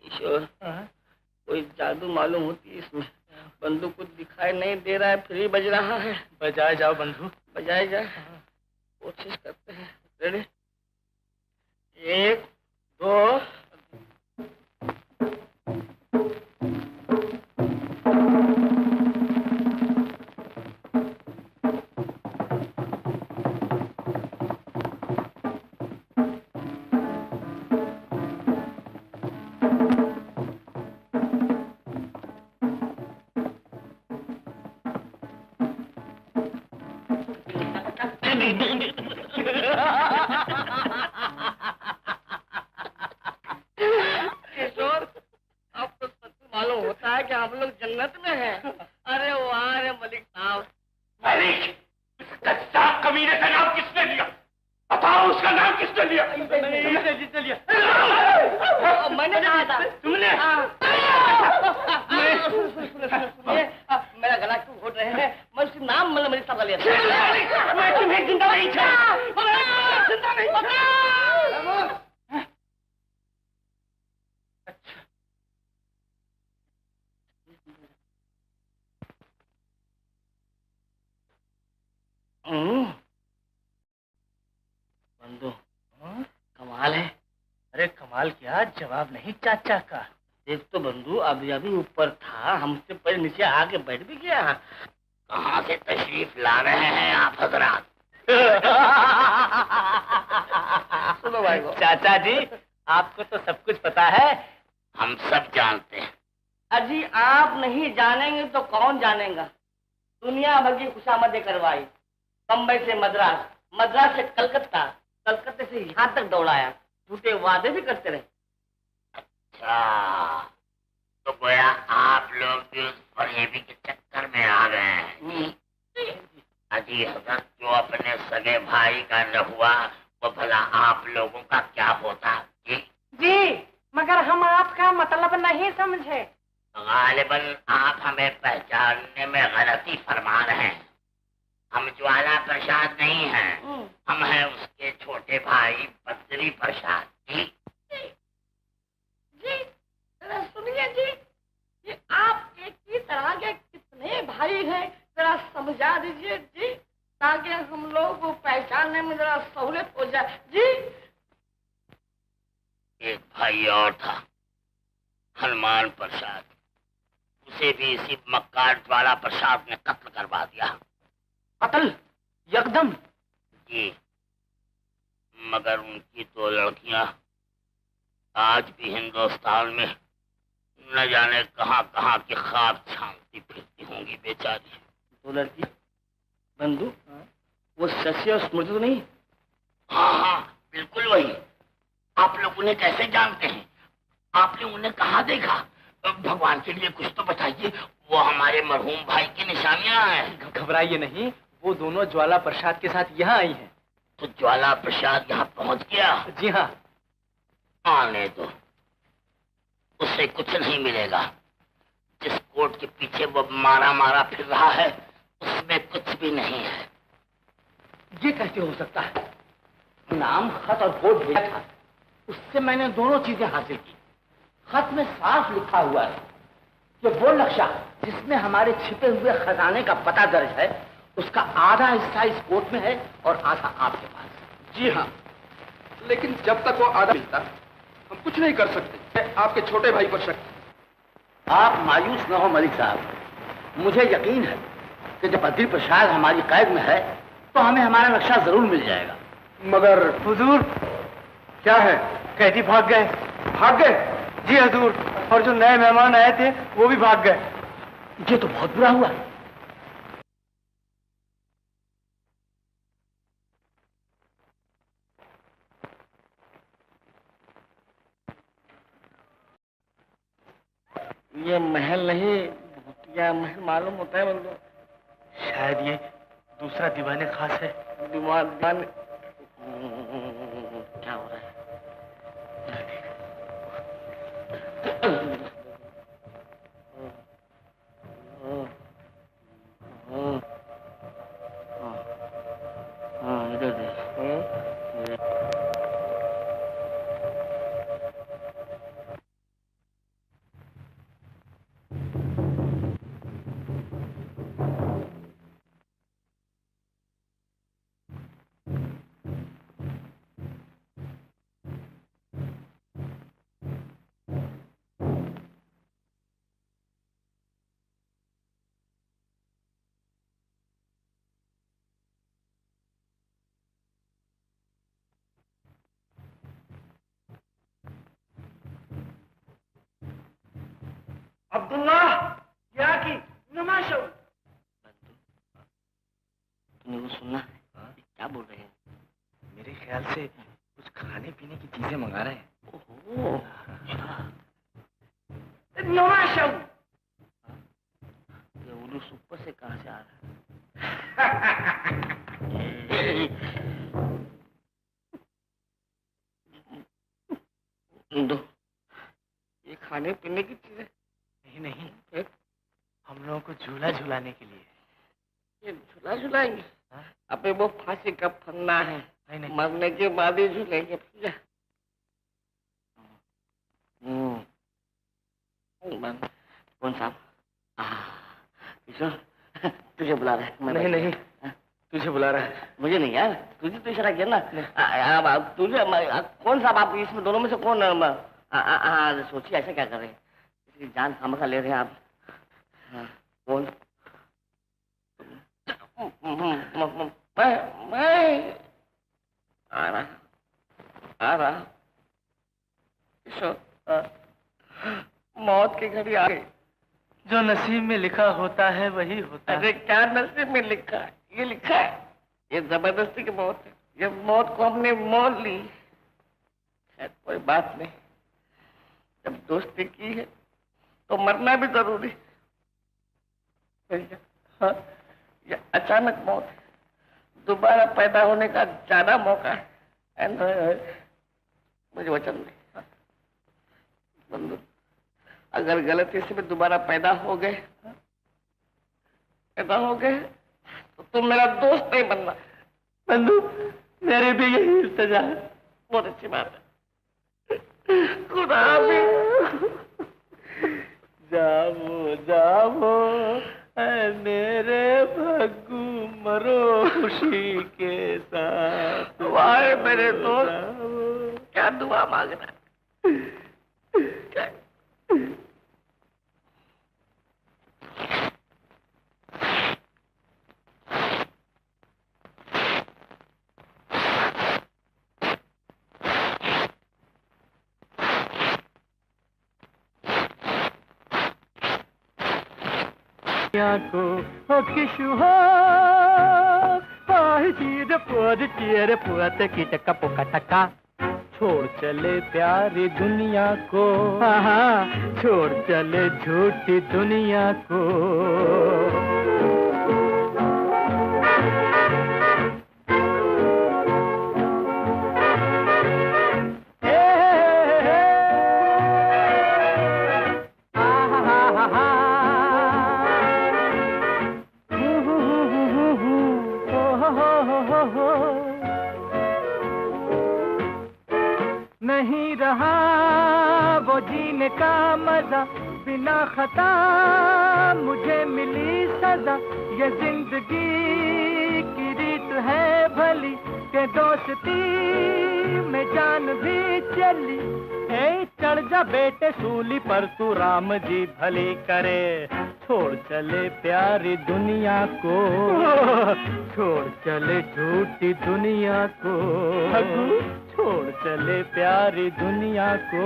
किशोर, कोई जादू मालूम होती है इसमें। बंदूक कुछ दिखाई नहीं दे रहा है, फिर ही बज रहा है। बजाए जाओ बंधु। बजाए जाए, कोशिश करते हैं। रेडी? 1 2 किशोर, आपको सच मालूम होता है कि हम लोग जन्नत में हैं। अरे वाह रे मलिक साहब। मलिक, कच्चा कमीने का नाम किसने लिया? बताओ उसका नाम किसने लिया? जिसने लिया। मैंने कहा था। तुमने? मेरा गला क्यों घोट रहे हैं? मैं उसके नाम मतलब मलिक साहब का लिया। मैं तुम्हें जिंदा नहीं छोड़ा। जिंदा नहीं छोड़ा। बंधु, कमाल है। अरे कमाल क्या, जवाब नहीं चाचा का। देख तो बंधु, अभी अभी ऊपर था, हमसे पहले नीचे आके बैठ भी गया। कहाँ से तशरीफ ला रहे हैं आप हजरात? सुनो भाई को। चाचा जी, आपको तो सब कुछ पता है। हम सब जानते हैं। अजी आप नहीं जानेंगे तो कौन जानेगा? दुनिया भर की खुशामदें करवाई, बम्बई से मद्रास, मद्रास से कलकत्ता, कलकत्ते से यहाँ तक दौड़ाया, झूठे वादे भी करते रहे। अच्छा, तो गोया आप लोग भी उस फरेबी के चक्कर में आ गए हैं। अजी हजरत, जो अपने सगे भाई का न हुआ, वो भला आप लोगों का क्या होता? जी जी, मगर हम आपका मतलब नहीं समझे। गालिबन आप हमें पहचानने में गलती फरमा रहे हैं। हम ज्वाला प्रसाद नहीं हैं, हम हैं उसके छोटे भाई बद्री प्रसाद जी। जी जरा सुनिए जी, ये आप एक ही तरह के कितने भाई हैं, जरा समझा दीजिए जी, ताकि हम लोग को पहचानने में जरा सहूलियत हो जाए जी। एक भाई और था, हनुमान प्रसाद, उसे भी इसी मक्कार ज्वाला प्रसाद ने कत्ल करवा दिया। कत्ल एकदम? जी, मगर उनकी दो लड़कियां आज भी हिंदुस्तान में न जाने कहां कहां के ख्वाब छानती फिरती होंगी बेचारी। दो लड़की बंधु, वो शशि और स्मृति तो नहीं? हाँ हाँ बिल्कुल वही। आप लोग उन्हें कैसे जानते हैं? आपने उन्हें कहाँ देखा? भगवान के लिए कुछ तो बताइए, वो हमारे मरहूम भाई की निशानियां हैं। घबराइए नहीं, वो दोनों ज्वाला प्रसाद के साथ यहाँ आई हैं। तो ज्वाला प्रसाद यहाँ पहुँच गया? जी हाँ। आने दो, उसे कुछ नहीं मिलेगा। जिस कोट के पीछे वो मारा मारा फिर रहा है उसमें कुछ भी नहीं है। ये कैसे हो सकता है? नाम, खत और वोट भेजा था, उससे मैंने दोनों चीजें हासिल की। खत में साफ लिखा हुआ है कि वो नक्शा जिसमें हमारे छिपे हुए खजाने का पता दर्ज है, उसका आधा हिस्सा इस कोट में है और आधा आपके पास। जी हाँ, लेकिन जब तक वो आधा मिलता हम कुछ नहीं कर सकते। आपके छोटे भाई पर शक। आप मायूस न हो मलिक साहब, मुझे यकीन है कि जब बद्री प्रसाद हमारी कैद में है तो हमें हमारा नक्शा जरूर मिल जाएगा। मगर हुजूर, क्या है? कैदी भाग गए। भाग गए? जी हजूर, और जो नए मेहमान आए थे वो भी भाग गए। ये तो बहुत बुरा हुआ। ये महल नहीं, भूतिया महल मालूम होता है बंधु। शायद ये दूसरा दीवाने खास है। दीवान क्या हो रहा है? इधर देख। अब्दुल्ला, क्या की नमाज हो? तुमने वो सुना है? क्या बोल रहे हैं? मेरे ख्याल से कुछ खाने पीने की चीजें मंगा रहे हैं। ओहो, नमाज हो। ये उर्दू ऊपर से कहाँ से आ रहा है? दो, ये खाने पीने की चीजें नहीं, हम लोगों को झूला झुलाने के लिए। ये झूला झुलाएंगे? अबे वो फांसी का फंदा है, नहीं। मरने के बाद ही झूलेंगे। कौन साहब? तुझे बुला रहा है। नहीं, तुझे बुला रहा है। मुझे नहीं यार, तुझे तो इशारा किया ना। तुझे कौन साहब? आप इसमें दोनों में से कौन? सोचिए ऐसा क्या कर रहे हैं? इसकी जान खामखा ले रहे हैं आप। कौन? मैं आ रहा। मौत की घड़ी आ गई। जो नसीब में लिखा होता है वही होता है। अरे क्या नसीब में लिखा है? ये लिखा है, ये जबरदस्ती की मौत है। ये मौत को हमने मोल ली। खैर कोई बात नहीं, जब दोस्ती की है तो मरना भी जरूरी। हाँ, ये अचानक मौत है, दोबारा पैदा होने का ज्यादा मौका है। मुझे वचन दे बंधु, अगर गलती से मैं दोबारा पैदा हो गए तो तुम मेरा दोस्त नहीं बनना। बंधु, मेरे भी यही इल्तिजा है। बहुत अच्छी बात है। खुदा हाफिज। जाओ जाओ ऐ मेरे भग्गू, मरो खुशी के साथ। वाह मेरे दोस्त, क्या दुआ मांगना क्या? को हो किशु हो चीर पोर चीर पुअत की टका पोका टका। छोड़ चले प्यारी दुनिया को, छोड़ चले झूठी दुनिया को। नहीं रहा वो जीने का मजा, बिना खता मुझे मिली सजा। ये जिंदगी की रीत है भली के दोस्ती में जान भी चली। ए चढ़ जा बेटे सूली पर, तू राम जी भली करे। छोड़ चले प्यारी दुनिया को, छोड़ चले झूठी दुनिया को। छोड़ चले प्यारी दुनिया को,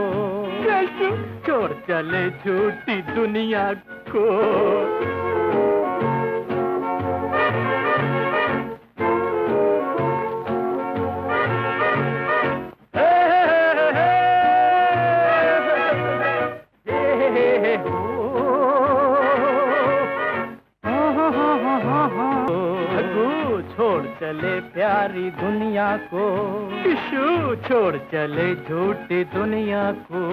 छोड़ चले झूठी दुनिया को। छोड़ चले प्यारी दुनिया को, छोड़ चले झूठी दुनिया को।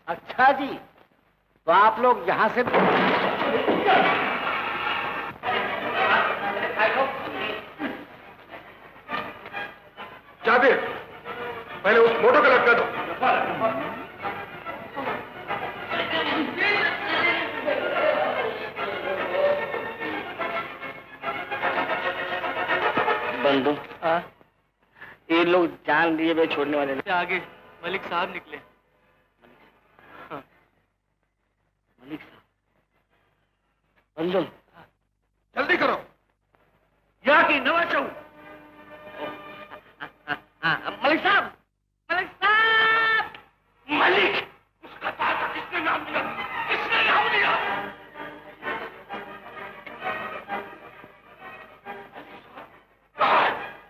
अच्छा जी, तो आप लोग यहाँ से जाते पहले उस मोटो को लटका दो। बंधु, ये लोग जान दिए वे छोड़ने वाले नहीं। आगे मलिक साहब निकले। मलिक साहब, बंधु जल्दी करो। यहाँ की नवाज मलिक साहब, मलिक साहब, मलिक, उसका ताजा किसने नाम दिया? किसने नाम दिया?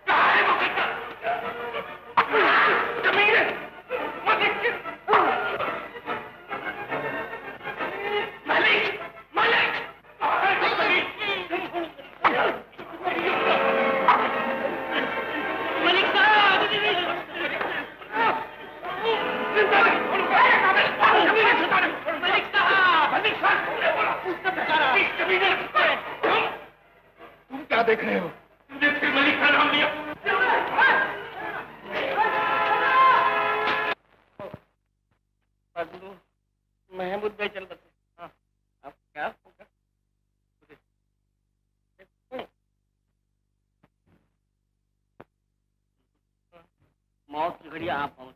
कहाँ है वो कितना? जमीन है, मलिक, मलिक, मलिक, तुम क्या देख रहे हो? मलिक का नाम लिया। महमूद भाई चल घड़िया आप पहुंच।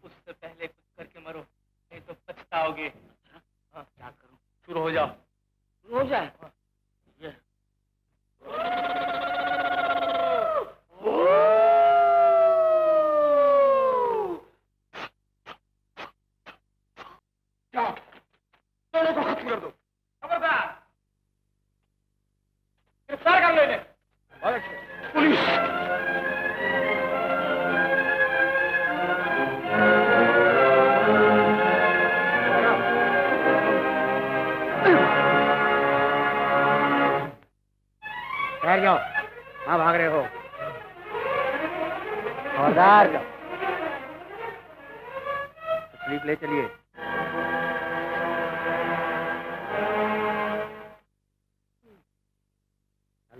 उससे पहले कुछ करके मरो, नहीं तो पछताओगे। हाँ, क्या करूं? शुरू हो जाओ। हो जाए। ये दोनों को खत्म कर दो। खबरदार, गिरफ्तार कर लो इन्हें। पुलिस। ठहर जाओ, कहाँ भाग रहे हो? खबरदार जाओ। तकलीफ ले चलिए।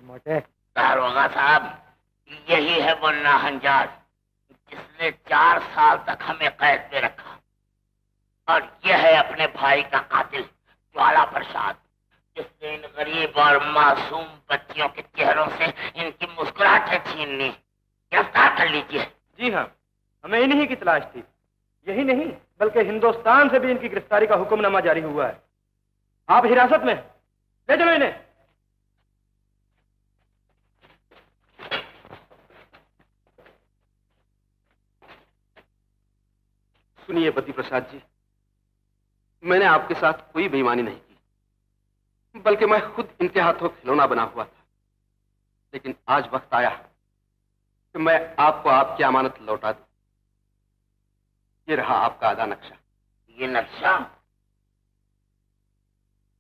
मोटे दारोगा साहब, यही है वो नाहंजाद जिसने 4 साल तक हमें कैद में रखा, और यह है अपने भाई का कातिल ज्वाला प्रसाद, जिसने इन गरीब और मासूम बच्चियों के चेहरों से इनकी मुस्कुराहटें छीन ली। गिरफ्तार कर लीजिए। जी हाँ, हमें इन्हीं की तलाश थी। यही नहीं, बल्कि हिंदुस्तान से भी इनकी गिरफ्तारी का हुक्मनामा जारी हुआ है। आप हिरासत में, ले चलो इन्हें। सुनिए पति प्रसाद जी, मैंने आपके साथ कोई बेईमानी नहीं की, बल्कि मैं खुद इनके हाथों खिलौना बना हुआ था। लेकिन आज वक्त आया कि मैं आपको आपकी अमानत लौटा दूं। ये रहा आपका आधा नक्शा। ये नक्शा?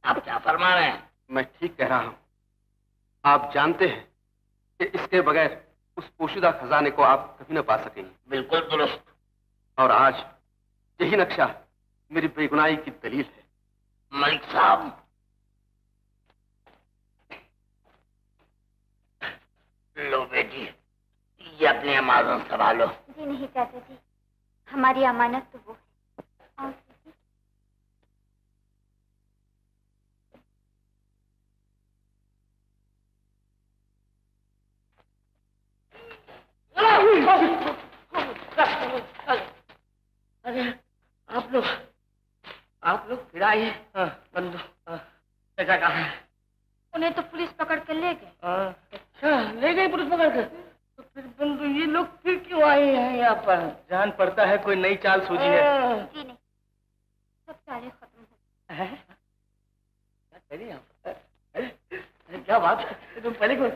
आप क्या फरमा रहे हैं? मैं ठीक कह रहा हूं। आप जानते हैं कि इसके बगैर उस पोशीदा खजाने को आप कभी न पा सकेंगे। बिल्कुल दुरुस्त। और आज यही नक्शा मेरी बेगुनाही की दलील है। मलिक साहब, लो बेटी, ये अपनी अमानत संभालो। जी नहीं चाचा जी, हमारी अमानत तो वो है। और अरे आप लोग फिर आए। बंदो चाचा कहाँ है? उन्हें तो पुलिस पकड़ के ले गए। अच्छा, ले गई पुलिस पकड़ कर? तो फिर बंदो ये लोग फिर क्यों आए हैं यहाँ पर? जान पड़ता है कोई नई चाल सूझी है। जी नहीं, सब चालें खत्म हो गई। क्या कह रही हैं आप? अरे क्या बात है? तुम पहले को